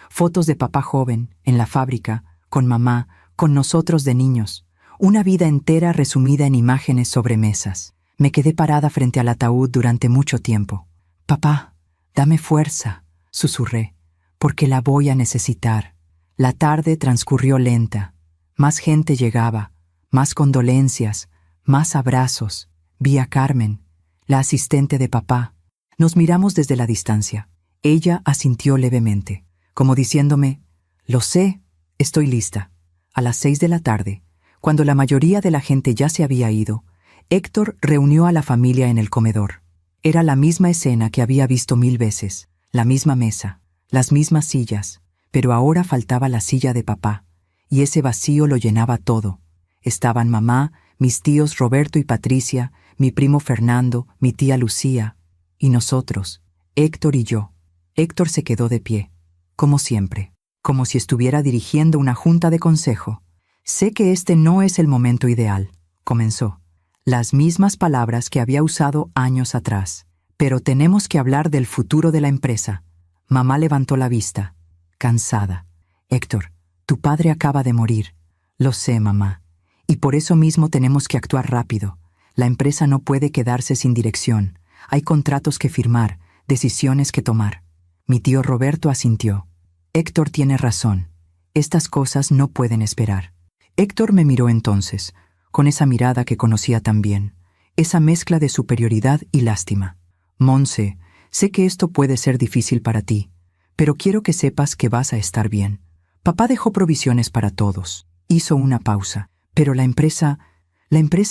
[SPEAKER 1] de papá joven, en la fábrica, con mamá, con nosotros de niños. Una vida entera resumida en imágenes sobre mesas. Me quedé parada frente al ataúd durante mucho tiempo. Papá, dame fuerza, susurré, porque la voy a necesitar. La tarde transcurrió lenta. Más gente llegaba, más condolencias, más abrazos. Vi a Carmen, la asistente de papá. Nos miramos desde la distancia. Ella asintió levemente, como diciéndome, lo sé, estoy lista. A las 6 de la tarde, cuando la mayoría de la gente ya se había ido, Héctor reunió a la familia en el comedor. Era la misma escena que había visto 1000 veces, la misma mesa, las mismas sillas, pero ahora faltaba la silla de papá, y ese vacío lo llenaba todo. Estaban mamá, mis tíos Roberto y Patricia, mi primo Fernando, mi tía Lucía, y nosotros, Héctor y yo. Héctor se quedó de pie, como siempre, como si estuviera dirigiendo una junta de consejo. Sé que este no es el momento ideal, comenzó. Las mismas palabras que había usado años atrás. Pero tenemos que hablar del futuro de la empresa. Mamá levantó la vista, cansada. Héctor, tu padre acaba de morir. Lo sé, mamá. Y por eso mismo tenemos que actuar rápido. La empresa no puede quedarse sin dirección. Hay contratos que firmar, decisiones que tomar. Mi tío Roberto asintió. Héctor tiene razón. Estas cosas no pueden esperar. Héctor me miró entonces, con esa mirada que conocía tan bien, esa mezcla de superioridad y lástima. Monse, sé que esto puede ser difícil para ti, pero quiero que sepas que vas a estar bien. Papá dejó provisiones para todos. Hizo una pausa, pero la empresa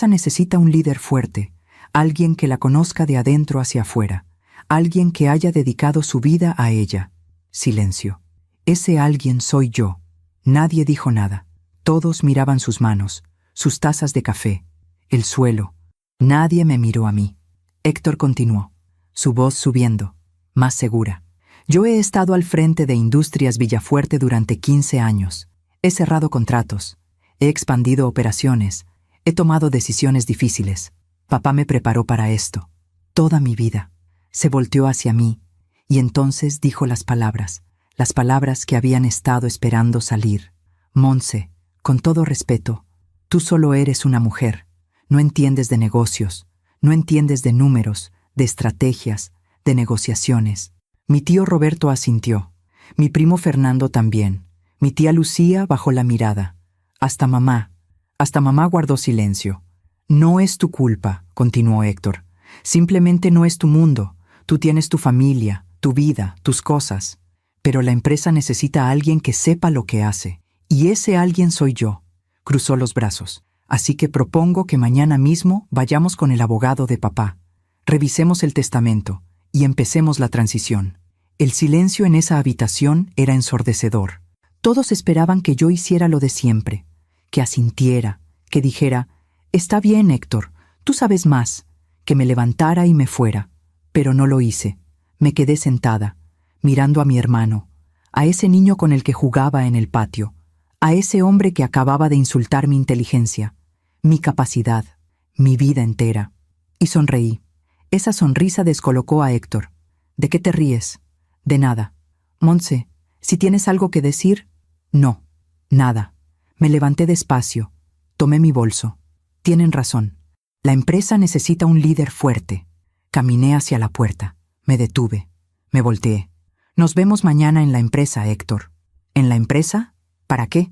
[SPEAKER 1] necesita un líder fuerte, alguien que la conozca de adentro hacia afuera, alguien que haya dedicado su vida a ella. Silencio. Ese alguien soy yo. Nadie dijo nada. Todos miraban sus manos, sus tazas de café, el suelo. Nadie me miró a mí. Héctor continuó, su voz subiendo, más segura. Yo he estado al frente de Industrias Villafuerte durante 15 años. He cerrado contratos, he expandido operaciones, he tomado decisiones difíciles. Papá me preparó para esto. Toda mi vida. Se volteó hacia mí, y entonces dijo las palabras que habían estado esperando salir. Monse, con todo respeto, tú solo eres una mujer. No entiendes de negocios, no entiendes de números, de estrategias, de negociaciones. Mi tío Roberto asintió, mi primo Fernando también, mi tía Lucía bajó la mirada. Hasta mamá guardó silencio. No es tu culpa, continuó Héctor. Simplemente no es tu mundo. Tú tienes tu familia, tu vida, tus cosas. Pero la empresa necesita a alguien que sepa lo que hace. Y ese alguien soy yo. Cruzó los brazos. Así que propongo que mañana mismo vayamos con el abogado de papá. Revisemos el testamento y empecemos la transición. El silencio en esa habitación era ensordecedor. Todos esperaban que yo hiciera lo de siempre, que asintiera, que dijera, «Está bien, Héctor, tú sabes más», que me levantara y me fuera. Pero no lo hice. Me quedé sentada, mirando a mi hermano, a ese niño con el que jugaba en el patio, a ese hombre que acababa de insultar mi inteligencia, mi capacidad, mi vida entera. Y sonreí. Esa sonrisa descolocó a Héctor. ¿De qué te ríes? De nada. Montse, si tienes algo que decir. No, nada. Me levanté despacio. Tomé mi bolso. Tienen razón. La empresa necesita un líder fuerte. Caminé hacia la puerta. Me detuve. Me volteé. Nos vemos mañana en la empresa, Héctor. ¿En la empresa? ¿Para qué?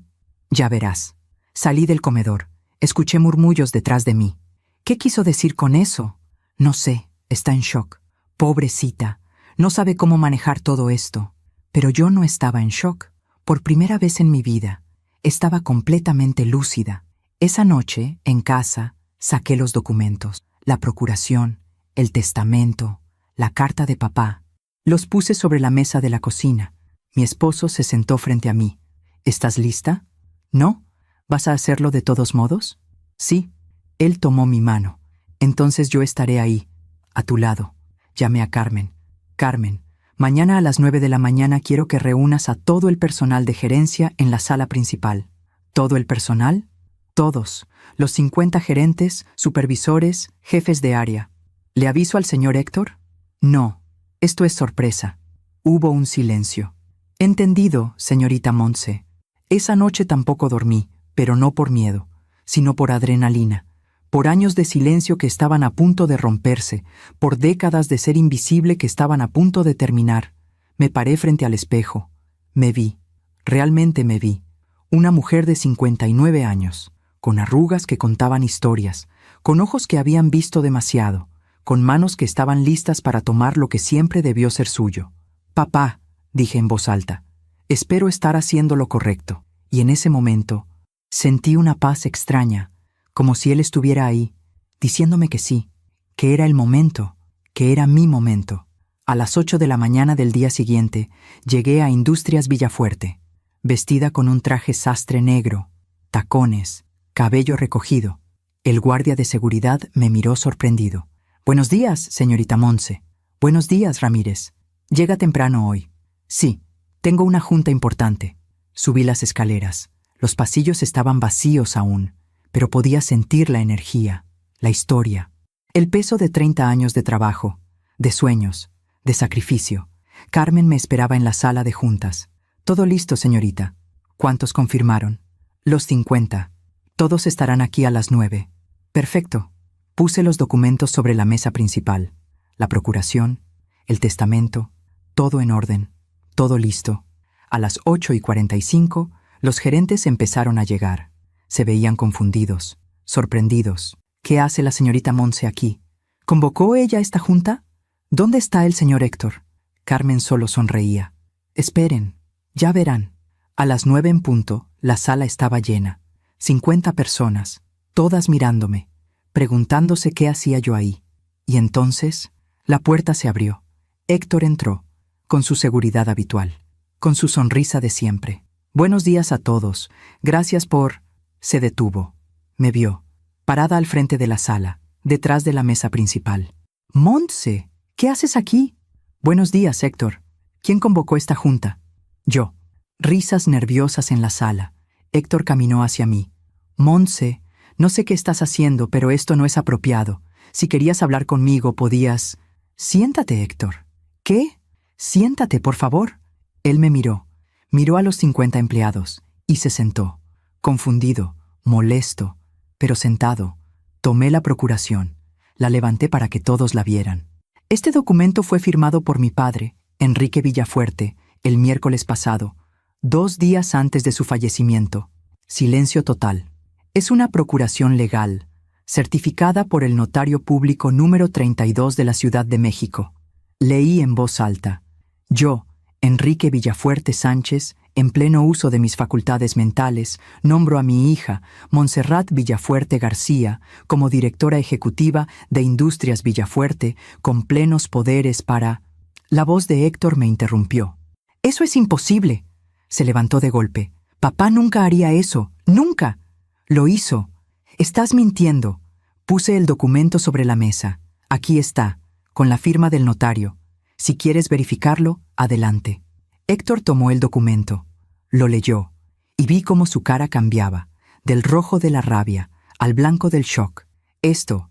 [SPEAKER 1] Ya verás. Salí del comedor. Escuché murmullos detrás de mí. ¿Qué quiso decir con eso? No sé. Está en shock. Pobrecita. No sabe cómo manejar todo esto. Pero yo no estaba en shock. Por primera vez en mi vida, estaba completamente lúcida. Esa noche, en casa, saqué los documentos, la procuración, el testamento, la carta de papá. Los puse sobre la mesa de la cocina. Mi esposo se sentó frente a mí. ¿Estás lista? ¿No? ¿Vas a hacerlo de todos modos? Sí. Él tomó mi mano. Entonces yo estaré ahí, a tu lado. Llamé a Carmen. Carmen, mañana a las 9 de la mañana quiero que reúnas a todo el personal de gerencia en la sala principal. ¿Todo el personal? Todos. Los 50 gerentes, supervisores, jefes de área. ¿Le aviso al señor Héctor? No. Esto es sorpresa. Hubo un silencio. Entendido, señorita Montse. Esa noche tampoco dormí, pero no por miedo, sino por adrenalina. Por años de silencio que estaban a punto de romperse, por décadas de ser invisible que estaban a punto de terminar. Me paré frente al espejo. Me vi. Realmente me vi. Una mujer de 59 años, con arrugas que contaban historias, con ojos que habían visto demasiado, con manos que estaban listas para tomar lo que siempre debió ser suyo. Papá, dije en voz alta, espero estar haciendo lo correcto. Y en ese momento, sentí una paz extraña, como si él estuviera ahí, diciéndome que sí, que era el momento, que era mi momento. A las 8 de la mañana del día siguiente, llegué a Industrias Villafuerte, vestida con un traje sastre negro, tacones, cabello recogido. El guardia de seguridad me miró sorprendido. «Buenos días, señorita Montse». «Buenos días, Ramírez. ¿Llega temprano hoy?» «Sí, tengo una junta importante». Subí las escaleras. Los pasillos estaban vacíos aún, pero podía sentir la energía, la historia, el peso de 30 años de trabajo, de sueños, de sacrificio. Carmen me esperaba en la sala de juntas. «Todo listo, señorita». «¿Cuántos confirmaron?» «Los 50. Todos estarán aquí a las 9». «Perfecto». Puse los documentos sobre la mesa principal. La procuración, el testamento, todo en orden, todo listo. A las 8:45, los gerentes empezaron a llegar. Se veían confundidos, sorprendidos. «¿Qué hace la señorita Montse aquí? ¿Convocó ella esta junta? ¿Dónde está el señor Héctor?» Carmen solo sonreía. «Esperen, ya verán». A las 9 en punto, la sala estaba llena. 50 personas, todas mirándome, preguntándose qué hacía yo ahí. Y entonces, la puerta se abrió. Héctor entró, con su seguridad habitual, con su sonrisa de siempre. «Buenos días a todos. Gracias por...» Se detuvo. Me vio, parada al frente de la sala, detrás de la mesa principal. «Montse, ¿qué haces aquí?» «Buenos días, Héctor. ¿Quién convocó esta junta?» «Yo». Risas nerviosas en la sala. Héctor caminó hacia mí. «Montse, no sé qué estás haciendo, pero esto no es apropiado. Si querías hablar conmigo, podías...» «Siéntate, Héctor». «¿Qué? Siéntate, por favor». Él me miró. Miró a los 50 empleados y se sentó. Confundido, molesto, pero sentado. Tomé la procuración. La levanté para que todos la vieran. Este documento fue firmado por mi padre, Enrique Villafuerte, el miércoles pasado, 2 días antes de su fallecimiento. Silencio total. Es una procuración legal, certificada por el notario público número 32 de la Ciudad de México. Leí en voz alta. Yo, Enrique Villafuerte Sánchez, en pleno uso de mis facultades mentales, nombro a mi hija, Montserrat Villafuerte García, como directora ejecutiva de Industrias Villafuerte, con plenos poderes para... La voz de Héctor me interrumpió. «¡Eso es imposible!». Se levantó de golpe. «Papá nunca haría eso. ¡Nunca!». «Lo hizo. Estás mintiendo». Puse el documento sobre la mesa. «Aquí está, con la firma del notario. Si quieres verificarlo, adelante». Héctor tomó el documento, lo leyó y vi cómo su cara cambiaba, del rojo de la rabia al blanco del shock. Esto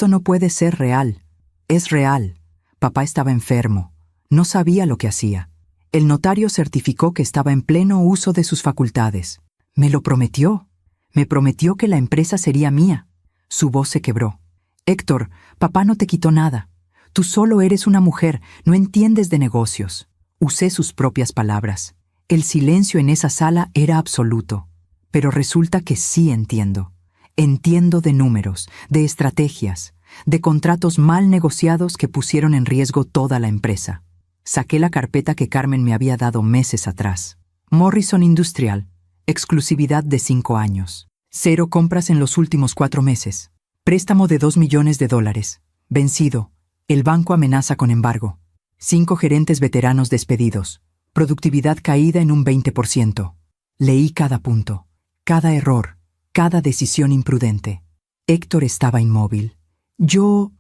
[SPEAKER 1] no puede ser real. Es real. Papá estaba enfermo. No sabía lo que hacía. El notario certificó que estaba en pleno uso de sus facultades. Me lo prometió. Me prometió que la empresa sería mía. Su voz se quebró. Héctor, papá no te quitó nada. Tú solo eres una mujer, no entiendes de negocios. Usé sus propias palabras. El silencio en esa sala era absoluto. Pero resulta que sí entiendo. Entiendo de números, de estrategias, de contratos mal negociados que pusieron en riesgo toda la empresa. Saqué la carpeta que Carmen me había dado meses atrás. Morrison Industrial, exclusividad de 5 años. 0 compras en los últimos 4 meses. Préstamo de $2 millones. Vencido. El banco amenaza con embargo. 5 gerentes veteranos despedidos. Productividad caída en un 20%. Leí cada punto, cada error, cada decisión imprudente. Héctor estaba inmóvil. Yo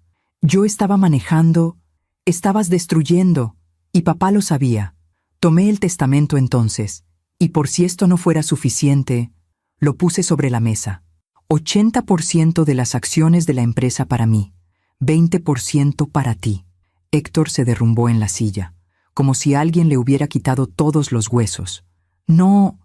[SPEAKER 1] estaba manejando, estabas destruyendo, y papá lo sabía. Tomé el testamento entonces, y por si esto no fuera suficiente, lo puse sobre la mesa. 80% de las acciones de la empresa para mí, 20% para ti. Héctor se derrumbó en la silla, como si alguien le hubiera quitado todos los huesos. No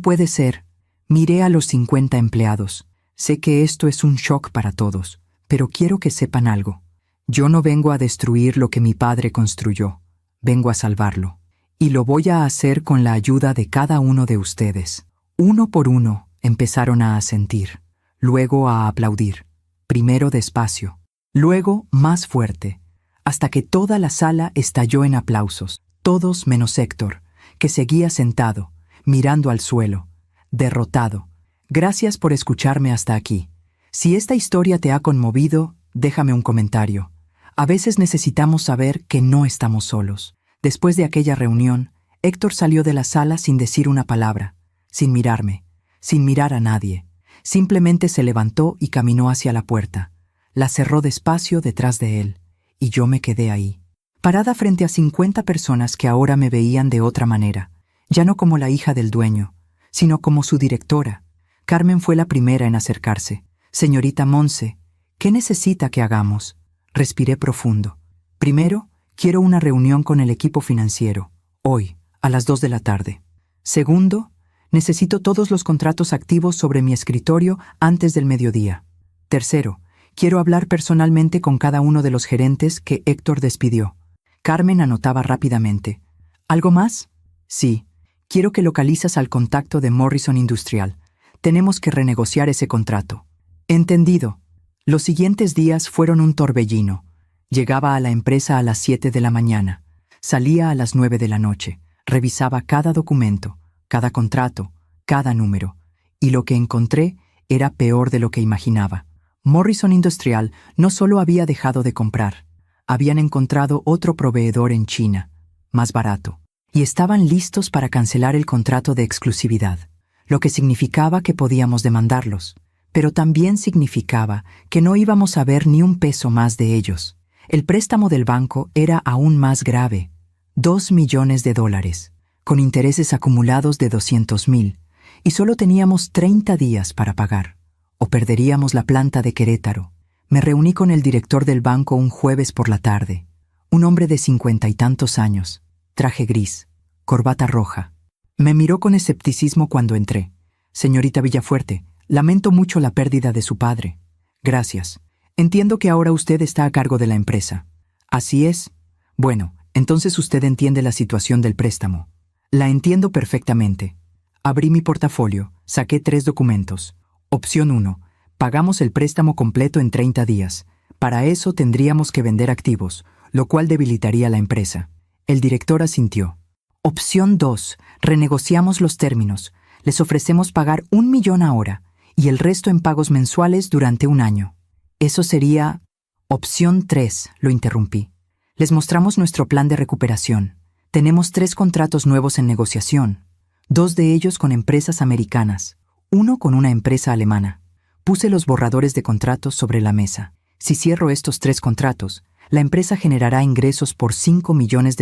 [SPEAKER 1] puede ser. Miré a los 50 empleados. Sé que esto es un shock para todos, pero quiero que sepan algo. Yo no vengo a destruir lo que mi padre construyó. Vengo a salvarlo. Y lo voy a hacer con la ayuda de cada uno de ustedes. Uno por uno empezaron a asentir, luego a aplaudir. Primero despacio, luego más fuerte, hasta que toda la sala estalló en aplausos. Todos menos Héctor, que seguía sentado, mirando al suelo, derrotado. Gracias por escucharme hasta aquí. Si esta historia te ha conmovido, déjame un comentario. A veces necesitamos saber que no estamos solos. Después de aquella reunión, Héctor salió de la sala sin decir una palabra, sin mirarme, sin mirar a nadie. Simplemente se levantó y caminó hacia la puerta. La cerró despacio detrás de él, y yo me quedé ahí, parada frente a 50 personas que ahora me veían de otra manera, ya no como la hija del dueño, sino como su directora. Carmen fue la primera en acercarse. Señorita Monse, ¿qué necesita que hagamos? Respiré profundo. Primero, quiero una reunión con el equipo financiero, hoy, a las 2 de la tarde. Segundo, necesito todos los contratos activos sobre mi escritorio antes del mediodía. Tercero, quiero hablar personalmente con cada uno de los gerentes que Héctor despidió. Carmen anotaba rápidamente. ¿Algo más? Sí. Quiero que localizas al contacto de Morrison Industrial. Tenemos que renegociar ese contrato. Entendido. Los siguientes días fueron un torbellino. Llegaba a la empresa a las 7 de la mañana. Salía a las 9 de la noche. Revisaba cada documento, cada contrato, cada número. Y lo que encontré era peor de lo que imaginaba. Morrison Industrial no solo había dejado de comprar. Habían encontrado otro proveedor en China, más barato. Y estaban listos para cancelar el contrato de exclusividad, lo que significaba que podíamos demandarlos, pero también significaba que no íbamos a ver ni un peso más de ellos. El préstamo del banco era aún más grave, $2 millones, con intereses acumulados de 200,000, y solo teníamos 30 días para pagar, o perderíamos la planta de Querétaro. Me reuní con el director del banco un jueves por la tarde, un hombre de 50 y tantos años, traje gris, corbata roja. Me miró con escepticismo cuando entré. Señorita Villafuerte, lamento mucho la pérdida de su padre. Gracias. Entiendo que ahora usted está a cargo de la empresa. ¿Así es? Bueno, entonces usted entiende la situación del préstamo. La entiendo perfectamente. Abrí mi portafolio, saqué 3 documentos. Opción 1. Pagamos el préstamo completo en 30 días. Para eso tendríamos que vender activos, lo cual debilitaría la empresa. El director asintió. Opción 2. Renegociamos los términos. Les ofrecemos pagar $1 millón ahora y el resto en pagos mensuales durante 1 año. Eso sería... Opción 3, lo interrumpí. Les mostramos nuestro plan de recuperación. Tenemos 3 contratos nuevos en negociación, 2 de ellos con empresas americanas, 1 con una empresa alemana. Puse los borradores de contratos sobre la mesa. Si cierro estos 3 contratos, la empresa generará ingresos por $5 millones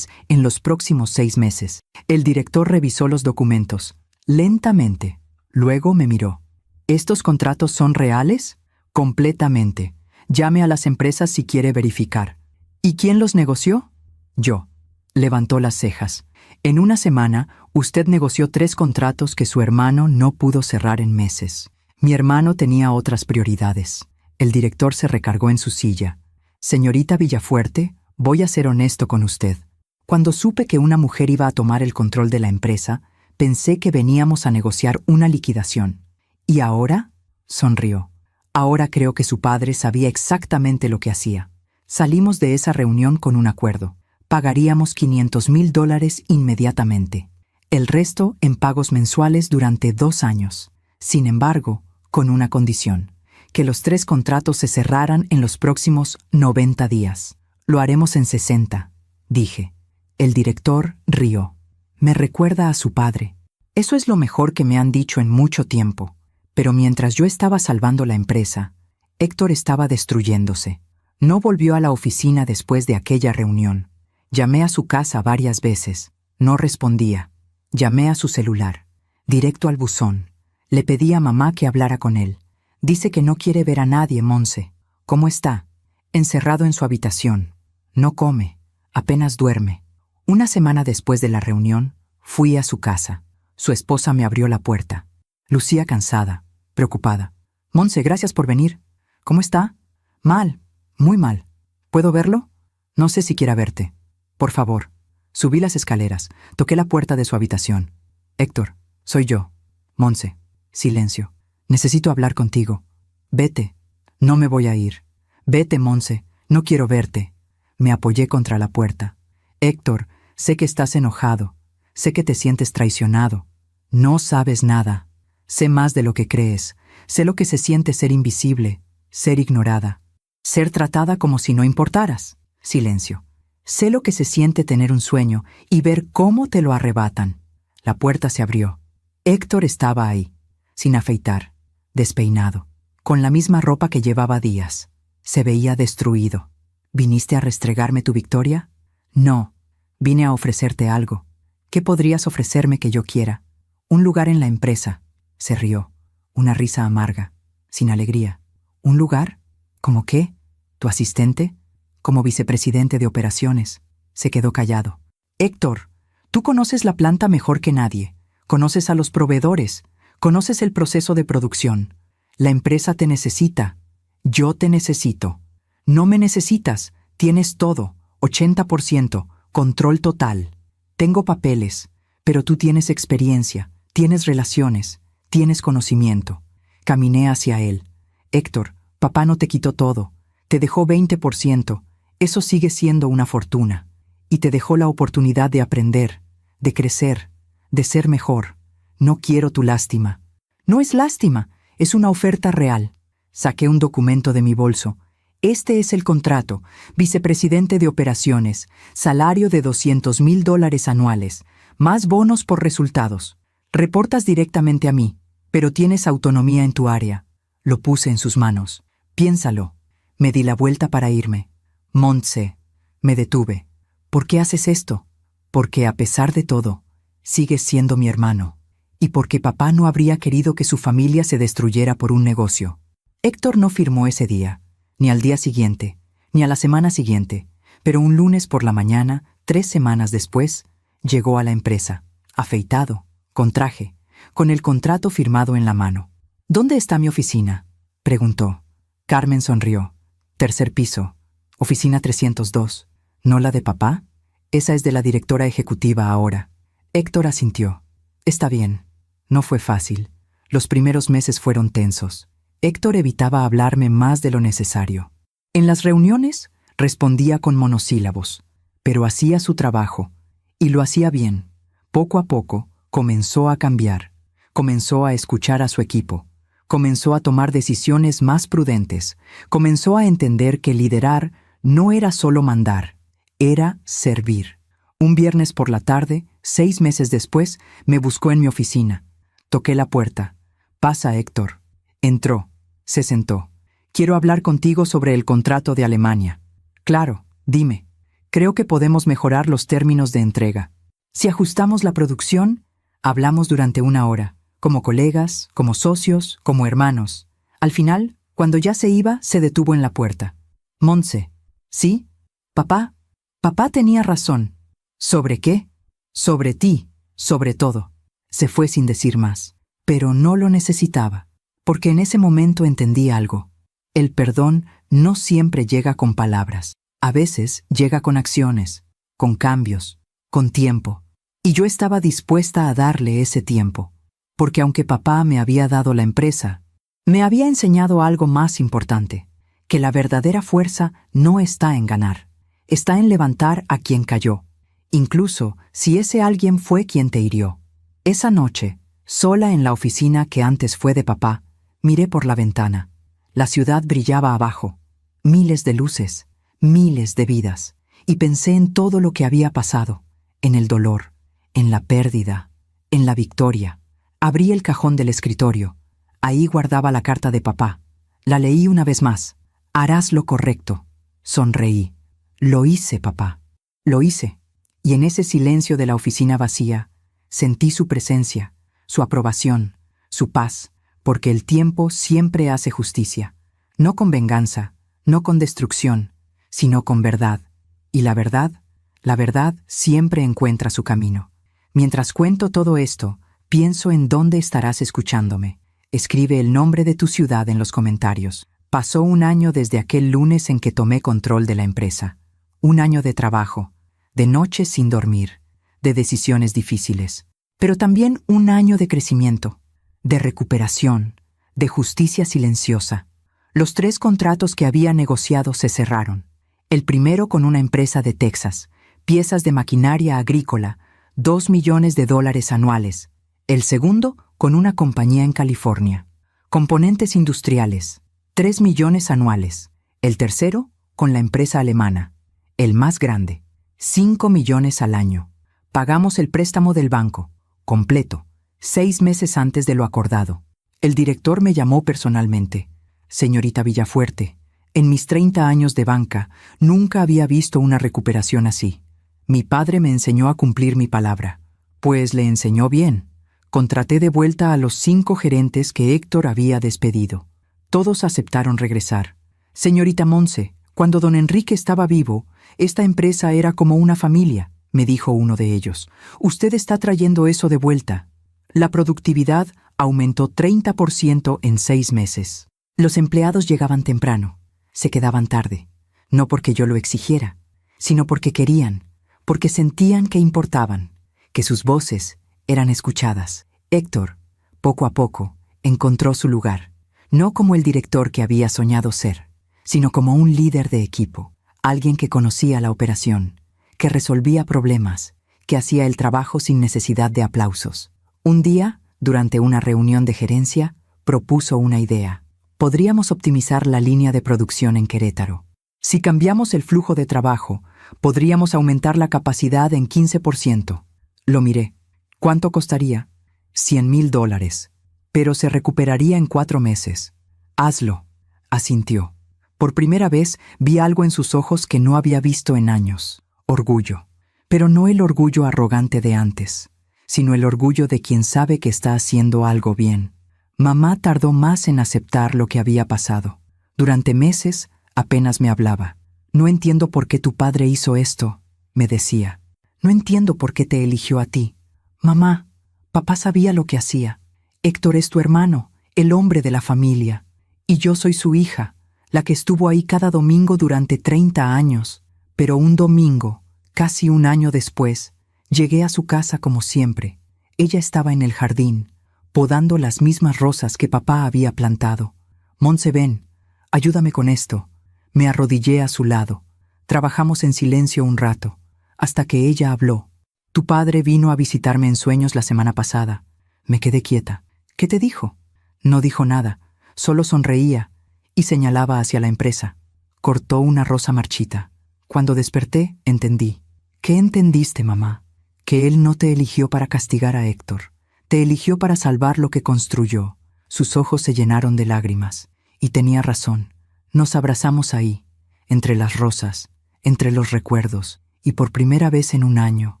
[SPEAKER 1] en los próximos 6 meses. El director revisó los documentos. lentamente. Luego me miró. ¿Estos contratos son reales? Completamente. Llame a las empresas si quiere verificar. ¿Y quién los negoció? Yo. Levantó las cejas. En una semana, usted negoció 3 contratos que su hermano no pudo cerrar en meses. Mi hermano tenía otras prioridades. El director se recargó en su silla. Señorita Villafuerte, voy a ser honesto con usted. Cuando supe que una mujer iba a tomar el control de la empresa, pensé que veníamos a negociar una liquidación. ¿Y ahora? Sonrió. Ahora creo que su padre sabía exactamente lo que hacía. Salimos de esa reunión con un acuerdo. Pagaríamos $500,000 inmediatamente. El resto en pagos mensuales durante 2 años. Sin embargo, con una condición: que los 3 contratos se cerraran en los próximos 90 días. Lo haremos en 60, dije. El director rió. Me recuerda a su padre. Eso es lo mejor que me han dicho en mucho tiempo. Pero mientras yo estaba salvando la empresa, Héctor estaba destruyéndose. No volvió a la oficina después de aquella reunión. Llamé a su casa varias veces. No respondía. Llamé a su celular. Directo al buzón. Le pedí a mamá que hablara con él. Dice que no quiere ver a nadie, Monse. ¿Cómo está? Encerrado en su habitación. No come. Apenas duerme. Una semana después de la reunión, fui a su casa. Su esposa me abrió la puerta. Lucía cansada, preocupada. Monse, gracias por venir. ¿Cómo está? Mal, muy mal. ¿Puedo verlo? No sé si quiera verte. Por favor. Subí las escaleras, toqué la puerta de su habitación. Héctor, soy yo. Monse, silencio. Necesito hablar contigo. Vete. No me voy a ir. Vete, Monse. No quiero verte. Me apoyé contra la puerta. Héctor, sé que estás enojado. Sé que te sientes traicionado. No sabes nada. Sé más de lo que crees. Sé lo que se siente ser invisible, ser ignorada, ser tratada como si no importaras. Silencio. Sé lo que se siente tener un sueño y ver cómo te lo arrebatan. La puerta se abrió. Héctor estaba ahí, sin afeitar, despeinado, con la misma ropa que llevaba días. Se veía destruido. ¿Viniste a restregarme tu victoria? No, vine a ofrecerte algo. ¿Qué podrías ofrecerme que yo quiera? Un lugar en la empresa. Se rió. Una risa amarga, sin alegría. ¿Un lugar? ¿Cómo qué? ¿Tu asistente? Como vicepresidente de operaciones. Se quedó callado. Héctor, tú conoces la planta mejor que nadie. Conoces a los proveedores. Conoces el proceso de producción. La empresa te necesita. Yo te necesito. No me necesitas. Tienes todo. 80%. Control total. Tengo papeles, pero tú tienes experiencia, tienes relaciones, tienes conocimiento. Caminé hacia él. Héctor, papá no te quitó todo. Te dejó 20%. Eso sigue siendo una fortuna. Y te dejó la oportunidad de aprender, de crecer, de ser mejor. No quiero tu lástima. No es lástima, es una oferta real. Saqué un documento de mi bolso. Este es el contrato, vicepresidente de operaciones, salario de $200,000 anuales, más bonos por resultados. Reportas directamente a mí, pero tienes autonomía en tu área. Lo puse en sus manos. Piénsalo. Me di la vuelta para irme. Montse. Me detuve. ¿Por qué haces esto? Porque a pesar de todo, sigues siendo mi hermano. Y porque papá no habría querido que su familia se destruyera por un negocio. Héctor no firmó ese día, ni al día siguiente, ni a la semana siguiente, pero un lunes por la mañana, 3 semanas después, llegó a la empresa, afeitado, con traje, con el contrato firmado en la mano. ¿Dónde está mi oficina?, preguntó. Carmen sonrió. 3er piso, oficina 302. ¿No la de papá? Esa es de la directora ejecutiva ahora. Héctor asintió. Está bien. No fue fácil. Los primeros meses fueron tensos. Héctor evitaba hablarme más de lo necesario. En las reuniones respondía con monosílabos, pero hacía su trabajo, y lo hacía bien. Poco a poco comenzó a cambiar, comenzó a escuchar a su equipo, comenzó a tomar decisiones más prudentes, comenzó a entender que liderar no era solo mandar, era servir. Un viernes por la tarde, 6 meses después, me buscó en mi oficina. Toqué la puerta. «Pasa, Héctor». Entró. Se sentó. «Quiero hablar contigo sobre el contrato de Alemania». «Claro, dime. Creo que podemos mejorar los términos de entrega. Si ajustamos la producción, Hablamos durante 1 hora, como colegas, como socios, como hermanos. Al final, cuando ya se iba, se detuvo en la puerta. Montse, ¿sí? Papá. Papá tenía razón. ¿Sobre qué? Sobre ti, sobre todo. Se fue sin decir más, pero no lo necesitaba, porque en ese momento entendí algo. El perdón no siempre llega con palabras. A veces llega con acciones, con cambios, con tiempo. Y yo estaba dispuesta a darle ese tiempo, porque aunque papá me había dado la empresa, me había enseñado algo más importante, que la verdadera fuerza no está en ganar, está en levantar a quien cayó, incluso si ese alguien fue quien te hirió. Esa noche, sola en la oficina que antes fue de papá, miré por la ventana. La ciudad brillaba abajo, miles de luces, miles de vidas, y pensé en todo lo que había pasado, en el dolor, en la pérdida, en la victoria. Abrí el cajón del escritorio. Ahí guardaba la carta de papá. La leí una vez más. Harás lo correcto. Sonreí. Lo hice, papá. Lo hice. Y en ese silencio de la oficina vacía, sentí su presencia, su aprobación, su paz, porque el tiempo siempre hace justicia. No con venganza, no con destrucción, sino con verdad. Y la verdad siempre encuentra su camino. Mientras cuento todo esto, pienso en dónde estarás escuchándome. Escribe el nombre de tu ciudad en los comentarios. Pasó 1 año desde aquel lunes en que tomé control de la empresa. 1 año de trabajo, de noches sin dormir, de decisiones difíciles, pero también 1 año de crecimiento, de recuperación, de justicia silenciosa. Los 3 contratos que había negociado se cerraron. El primero con una empresa de Texas, piezas de maquinaria agrícola, $2 millones anuales. El segundo con una compañía en California, componentes industriales, 3 millones anuales. El tercero con la empresa alemana, el más grande, 5 millones al año. Pagamos el préstamo del banco, completo, 6 meses antes de lo acordado. El director me llamó personalmente. Señorita Villafuerte, en mis 30 años de banca, nunca había visto una recuperación así. Mi padre me enseñó a cumplir mi palabra. Pues le enseñó bien. Contraté de vuelta a los 5 gerentes que Héctor había despedido. Todos aceptaron regresar. Señorita Montse, cuando don Enrique estaba vivo, esta empresa era como una familia, me dijo uno de ellos. Usted está trayendo eso de vuelta. La productividad aumentó 30% en 6 meses. Los empleados llegaban temprano, se quedaban tarde, no porque yo lo exigiera, sino porque querían, porque sentían que importaban, que sus voces eran escuchadas. Héctor, poco a poco, encontró su lugar, no como el director que había soñado ser, sino como un líder de equipo, alguien que conocía la operación, que resolvía problemas, que hacía el trabajo sin necesidad de aplausos. Un día, durante una reunión de gerencia, propuso una idea. Podríamos optimizar la línea de producción en Querétaro. Si cambiamos el flujo de trabajo, podríamos aumentar la capacidad en 15%. Lo miré. ¿Cuánto costaría? $100,000. Pero se recuperaría en 4 meses. Hazlo, asintió. Por primera vez vi algo en sus ojos que no había visto en años. Orgullo. Pero no el orgullo arrogante de antes, sino el orgullo de quien sabe que está haciendo algo bien. Mamá tardó más en aceptar lo que había pasado. Durante meses apenas me hablaba. No entiendo por qué tu padre hizo esto, me decía. No entiendo por qué te eligió a ti. Mamá, papá sabía lo que hacía. Héctor es tu hermano, el hombre de la familia. Y yo soy su hija, la que estuvo ahí cada domingo durante 30 años. Pero un domingo, casi 1 año después, llegué a su casa como siempre. Ella estaba en el jardín, podando las mismas rosas que papá había plantado. Montse, ven, ayúdame con esto. Me arrodillé a su lado. Trabajamos en silencio un rato, hasta que ella habló. Tu padre vino a visitarme en sueños la semana pasada. Me quedé quieta. ¿Qué te dijo? No dijo nada, solo sonreía y señalaba hacia la empresa. Cortó una rosa marchita. Cuando desperté, entendí. ¿Qué entendiste, mamá? Que él no te eligió para castigar a Héctor. Te eligió para salvar lo que construyó. Sus ojos se llenaron de lágrimas. Y tenía razón. Nos abrazamos ahí, entre las rosas, entre los recuerdos, y por primera vez en 1 año,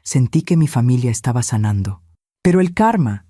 [SPEAKER 1] sentí que mi familia estaba sanando. Pero el karma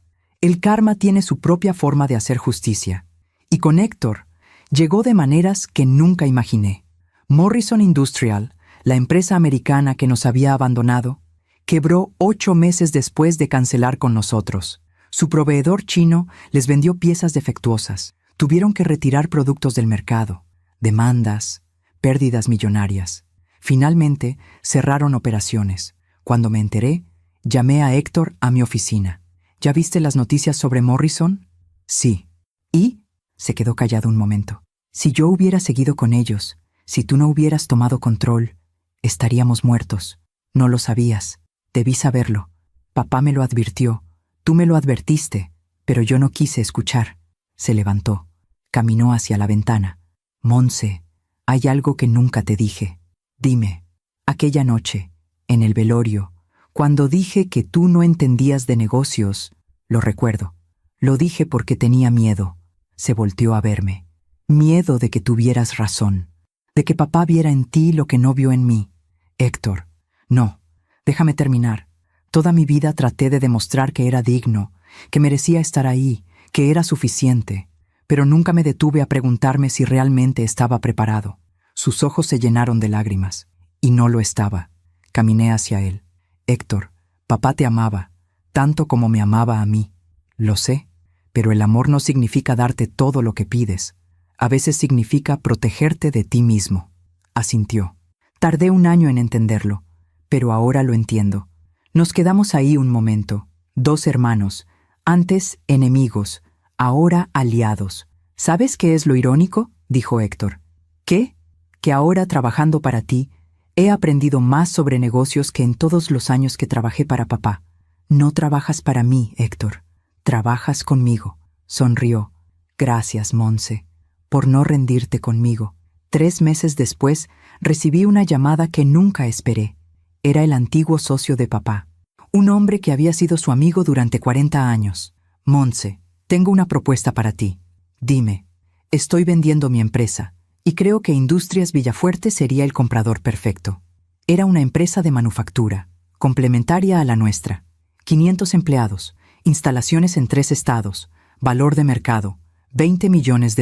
[SPEAKER 1] tiene su propia forma de hacer justicia. Y con Héctor, llegó de maneras que nunca imaginé. Morrison Industrial, la empresa americana que nos había abandonado, quebró 8 meses después de cancelar con nosotros. Su proveedor chino les vendió piezas defectuosas. Tuvieron que retirar productos del mercado. Demandas, pérdidas millonarias. Finalmente, cerraron operaciones. Cuando me enteré, llamé a Héctor a mi oficina. ¿Ya viste las noticias sobre Morrison? Sí. ¿Y? Se quedó callado un momento. Si yo hubiera seguido con ellos, si tú no hubieras tomado control, estaríamos muertos. No lo sabías. Debí saberlo. Papá me lo advirtió. Tú me lo advertiste, pero yo no quise escuchar. Se levantó. Caminó hacia la ventana. Monse, hay algo que nunca te dije. Dime, aquella noche, en el velorio, cuando dije que tú no entendías de negocios, lo recuerdo. Lo dije porque tenía miedo. Se volteó a verme. Miedo de que tuvieras razón, de que papá viera en ti lo que no vio en mí. Héctor, no, déjame terminar. Toda mi vida traté de demostrar que era digno, que merecía estar ahí, que era suficiente, pero nunca me detuve a preguntarme si realmente estaba preparado. Sus ojos se llenaron de lágrimas, y no lo estaba. Caminé hacia él. Héctor, papá te amaba, tanto como me amaba a mí. Lo sé, pero el amor no significa darte todo lo que pides. A veces significa protegerte de ti mismo. Asintió. Tardé 1 año en entenderlo, pero ahora lo entiendo. Nos quedamos ahí un momento, 2 hermanos, antes enemigos, ahora aliados. ¿Sabes qué es lo irónico?, dijo Héctor. ¿Qué? Que ahora, trabajando para ti, he aprendido más sobre negocios que en todos los años que trabajé para papá. No trabajas para mí, Héctor. Trabajas conmigo. Sonrió. Gracias, Monse, por no rendirte conmigo. 3 meses después, recibí una llamada que nunca esperé. Era el antiguo socio de papá. Un hombre que había sido su amigo durante 40 años. Monse, tengo una propuesta para ti. Dime, estoy vendiendo mi empresa, y creo que Industrias Villafuerte sería el comprador perfecto. Era una empresa de manufactura, complementaria a la nuestra. 500 empleados, instalaciones en 3 estados, valor de mercado, $20 millones.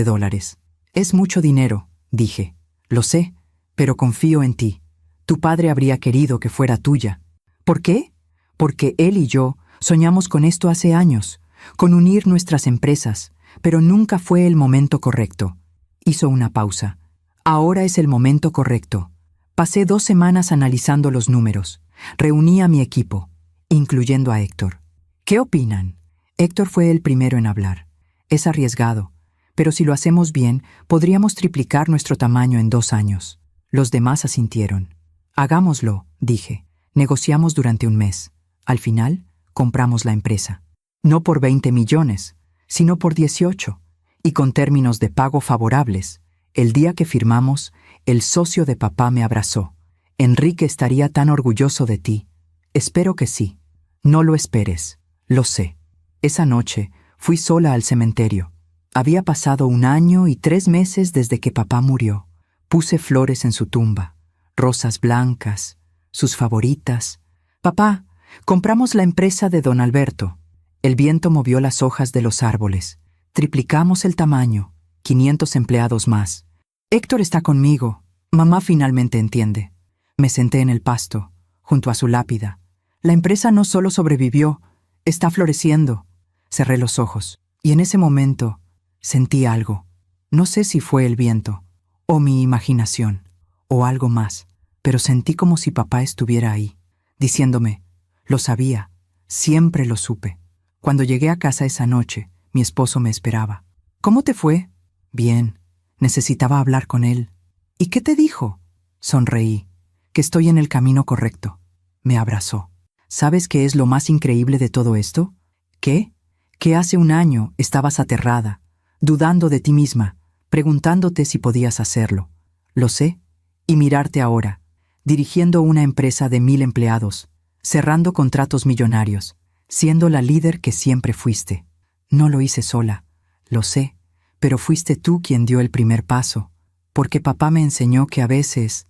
[SPEAKER 1] Es mucho dinero, dije. Lo sé, pero confío en ti. Tu padre habría querido que fuera tuya. ¿Por qué? Porque él y yo soñamos con esto hace años, con unir nuestras empresas, pero nunca fue el momento correcto. Hizo una pausa. Ahora es el momento correcto. Pasé 2 semanas analizando los números. Reuní a mi equipo, incluyendo a Héctor. ¿Qué opinan? Héctor fue el primero en hablar. Es arriesgado, pero si lo hacemos bien, podríamos triplicar nuestro tamaño en 2 años. Los demás asintieron. Hagámoslo, dije. Negociamos durante 1 mes. Al final, compramos la empresa. No por 20 millones, sino por 18, y con términos de pago favorables. El día que firmamos, el socio de papá me abrazó. Enrique estaría tan orgulloso de ti. Espero que sí. No lo esperes. Lo sé. Esa noche fui sola al cementerio. Había pasado 1 año y 3 meses desde que papá murió. Puse flores en su tumba, rosas blancas, sus favoritas. Papá, compramos la empresa de don Alberto. El viento movió las hojas de los árboles. Triplicamos el tamaño, 500 empleados más. Héctor está conmigo. Mamá finalmente entiende. Me senté en el pasto, junto a su lápida. La empresa no solo sobrevivió, está floreciendo. Cerré los ojos, y en ese momento sentí algo. No sé si fue el viento, o mi imaginación, o algo más, pero sentí como si papá estuviera ahí, diciéndome, lo sabía, siempre lo supe. Cuando llegué a casa esa noche, mi esposo me esperaba. ¿Cómo te fue? Bien. Necesitaba hablar con él. ¿Y qué te dijo? Sonreí. Que estoy en el camino correcto. Me abrazó. ¿Sabes qué es lo más increíble de todo esto? ¿Qué? Que hace 1 año estabas aterrada, dudando de ti misma, preguntándote si podías hacerlo. Lo sé. Y mirarte ahora, dirigiendo una empresa de 1000 empleados, cerrando contratos millonarios, siendo la líder que siempre fuiste. No lo hice sola, lo sé, pero fuiste tú quien dio el primer paso, porque papá me enseñó que a veces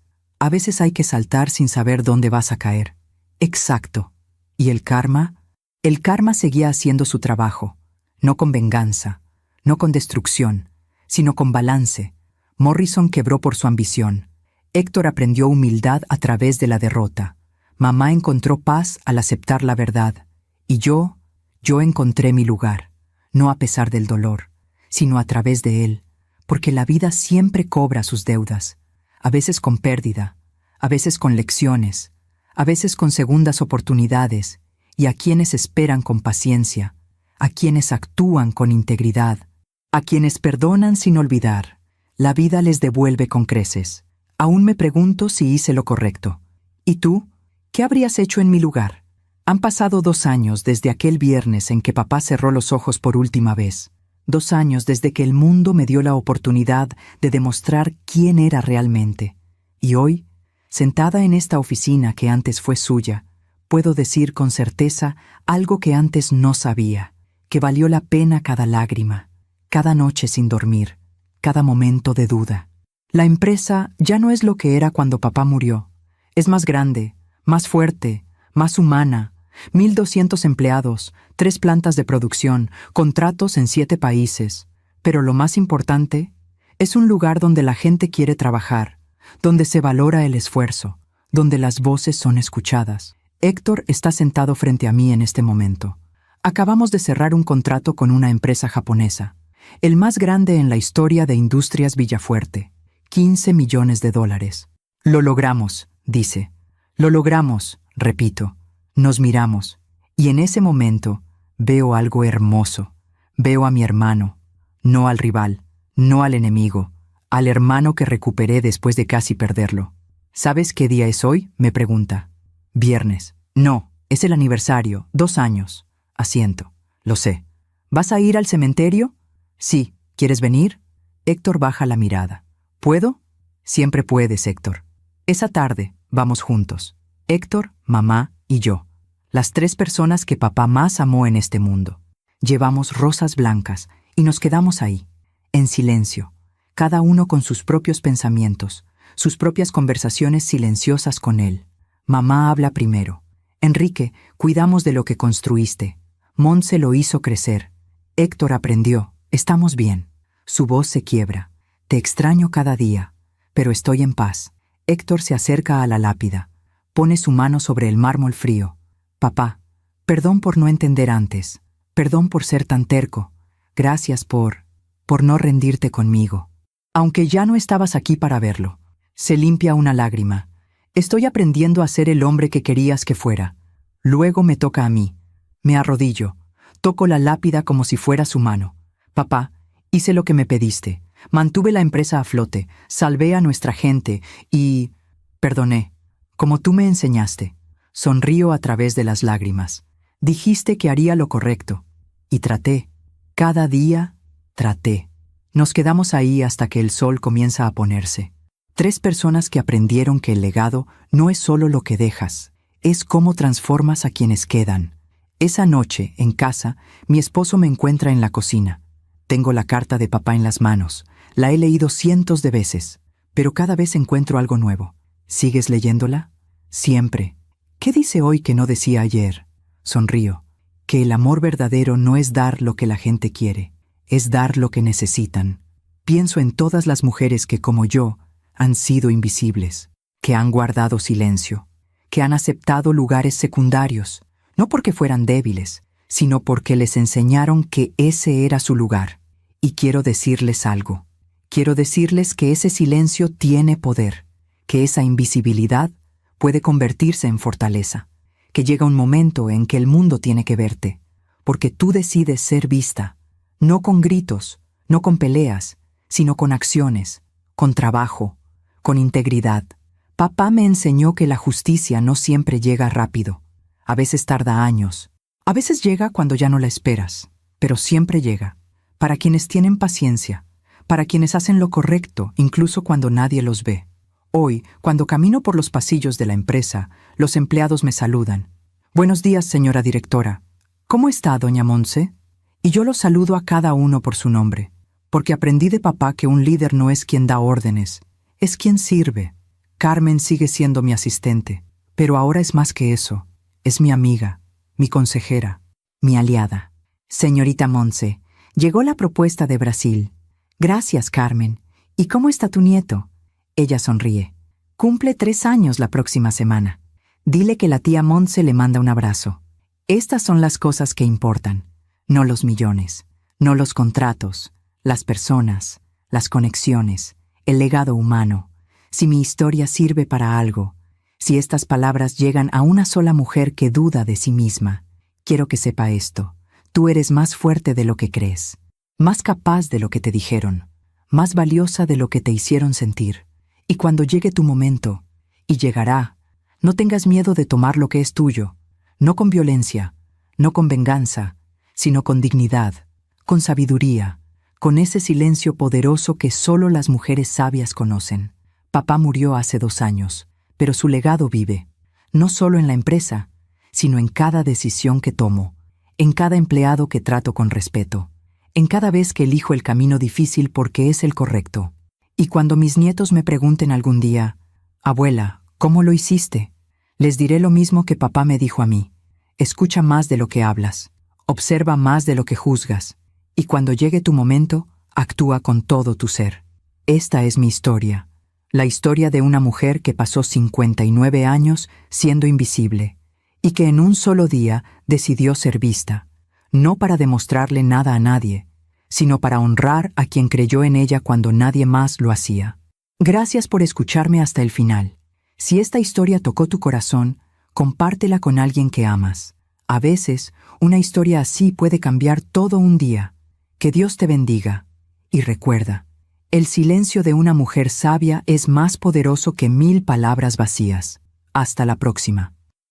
[SPEAKER 1] hay que saltar sin saber dónde vas a caer. Exacto. ¿Y el karma? El karma seguía haciendo su trabajo, no con venganza, no con destrucción, sino con balance. Morrison quebró por su ambición. Héctor aprendió humildad a través de la derrota. Mamá encontró paz al aceptar la verdad. Y yo encontré mi lugar, no a pesar del dolor, sino a través de él, porque la vida siempre cobra sus deudas, a veces con pérdida, a veces con lecciones, a veces con segundas oportunidades, y a quienes esperan con paciencia, a quienes actúan con integridad, a quienes perdonan sin olvidar, la vida les devuelve con creces. Aún me pregunto si hice lo correcto. ¿Y tú? ¿Qué habrías hecho en mi lugar? Han pasado 2 años desde aquel viernes en que papá cerró los ojos por última vez. 2 años desde que el mundo me dio la oportunidad de demostrar quién era realmente. Y hoy, sentada en esta oficina que antes fue suya, puedo decir con certeza algo que antes no sabía, que valió la pena cada lágrima, cada noche sin dormir, cada momento de duda. La empresa ya no es lo que era cuando papá murió. Es más grande, más fuerte, más humana. 1,200 empleados, 3 plantas de producción, contratos en 7 países. Pero lo más importante, es un lugar donde la gente quiere trabajar, donde se valora el esfuerzo, donde las voces son escuchadas. Héctor está sentado frente a mí en este momento. Acabamos de cerrar un contrato con una empresa japonesa, el más grande en la historia de Industrias Villafuerte. $15 millones. Lo logramos, dice. Lo logramos, repito. Nos miramos, y en ese momento veo algo hermoso. Veo a mi hermano, no al rival, no al enemigo, al hermano que recuperé después de casi perderlo. ¿Sabes qué día es hoy?, me pregunta. Viernes. No, es el aniversario, 2 años. Asiento. Lo sé. ¿Vas a ir al cementerio? Sí. ¿Quieres venir? Héctor baja la mirada. ¿Puedo? Siempre puedes, Héctor. Esa tarde vamos juntos. Héctor, mamá y yo. Las 3 personas que papá más amó en este mundo. Llevamos rosas blancas y nos quedamos ahí, en silencio, cada uno con sus propios pensamientos, sus propias conversaciones silenciosas con él. Mamá habla primero. Enrique, cuidamos de lo que construiste. Montse lo hizo crecer. Héctor aprendió. Estamos bien. Su voz se quiebra. Te extraño cada día, pero estoy en paz. Héctor se acerca a la lápida. Pone su mano sobre el mármol frío. Papá, perdón por no entender antes. Perdón por ser tan terco. Gracias por no rendirte conmigo. Aunque ya no estabas aquí para verlo. Se limpia una lágrima. Estoy aprendiendo a ser el hombre que querías que fuera. Luego me toca a mí. Me arrodillo. Toco la lápida como si fuera su mano. Papá, hice lo que me pediste. Mantuve la empresa a flote, salvé a nuestra gente y perdoné, como tú me enseñaste. Sonrío a través de las lágrimas. Dijiste que haría lo correcto. Y traté. Cada día, traté. Nos quedamos ahí hasta que el sol comienza a ponerse. 3 personas que aprendieron que el legado no es solo lo que dejas, es cómo transformas a quienes quedan. Esa noche, en casa, mi esposo me encuentra en la cocina. Tengo la carta de papá en las manos. La he leído cientos de veces, pero cada vez encuentro algo nuevo. ¿Sigues leyéndola? Siempre. ¿Qué dice hoy que no decía ayer? Sonrío. Que el amor verdadero no es dar lo que la gente quiere, es dar lo que necesitan. Pienso en todas las mujeres que, como yo, han sido invisibles, que han guardado silencio, que han aceptado lugares secundarios, no porque fueran débiles, sino porque les enseñaron que ese era su lugar. Y quiero decirles algo. Quiero decirles que ese silencio tiene poder, que esa invisibilidad puede convertirse en fortaleza, que llega un momento en que el mundo tiene que verte, porque tú decides ser vista, no con gritos, no con peleas, sino con acciones, con trabajo, con integridad. Papá me enseñó que la justicia no siempre llega rápido, a veces tarda años, a veces llega cuando ya no la esperas, pero siempre llega, para quienes tienen paciencia, para quienes hacen lo correcto incluso cuando nadie los ve. Hoy, cuando camino por los pasillos de la empresa, los empleados me saludan. Buenos días, señora directora. ¿Cómo está, doña Montse? Y yo los saludo a cada uno por su nombre, porque aprendí de papá que un líder no es quien da órdenes, es quien sirve. Carmen sigue siendo mi asistente, pero ahora es más que eso. Es mi amiga, mi consejera, mi aliada. Señorita Monse, llegó la propuesta de Brasil. Gracias, Carmen. ¿Y cómo está tu nieto? Ella sonríe. Cumple 3 años la próxima semana. Dile que la tía Monse le manda un abrazo. Estas son las cosas que importan, no los millones, no los contratos, las personas, las conexiones, el legado humano. Si mi historia sirve para algo, si estas palabras llegan a una sola mujer que duda de sí misma, quiero que sepa esto: tú eres más fuerte de lo que crees, más capaz de lo que te dijeron, más valiosa de lo que te hicieron sentir. Y cuando llegue tu momento, y llegará, no tengas miedo de tomar lo que es tuyo, no con violencia, no con venganza, sino con dignidad, con sabiduría, con ese silencio poderoso que solo las mujeres sabias conocen. Papá murió hace 2 años, pero su legado vive, no solo en la empresa, sino en cada decisión que tomo, en cada empleado que trato con respeto, en cada vez que elijo el camino difícil porque es el correcto. Y cuando mis nietos me pregunten algún día, abuela, ¿cómo lo hiciste?, les diré lo mismo que papá me dijo a mí: escucha más de lo que hablas, observa más de lo que juzgas, y cuando llegue tu momento, actúa con todo tu ser. Esta es mi historia, la historia de una mujer que pasó 59 años siendo invisible, y que en un solo día decidió ser vista, no para demostrarle nada a nadie, sino para honrar a quien creyó en ella cuando nadie más lo hacía. Gracias por escucharme hasta el final. Si esta historia tocó tu corazón, compártela con alguien que amas. A veces, una historia así puede cambiar todo un día. Que Dios te bendiga. Y recuerda, el silencio de una mujer sabia es más poderoso que 1000 palabras vacías. Hasta la próxima.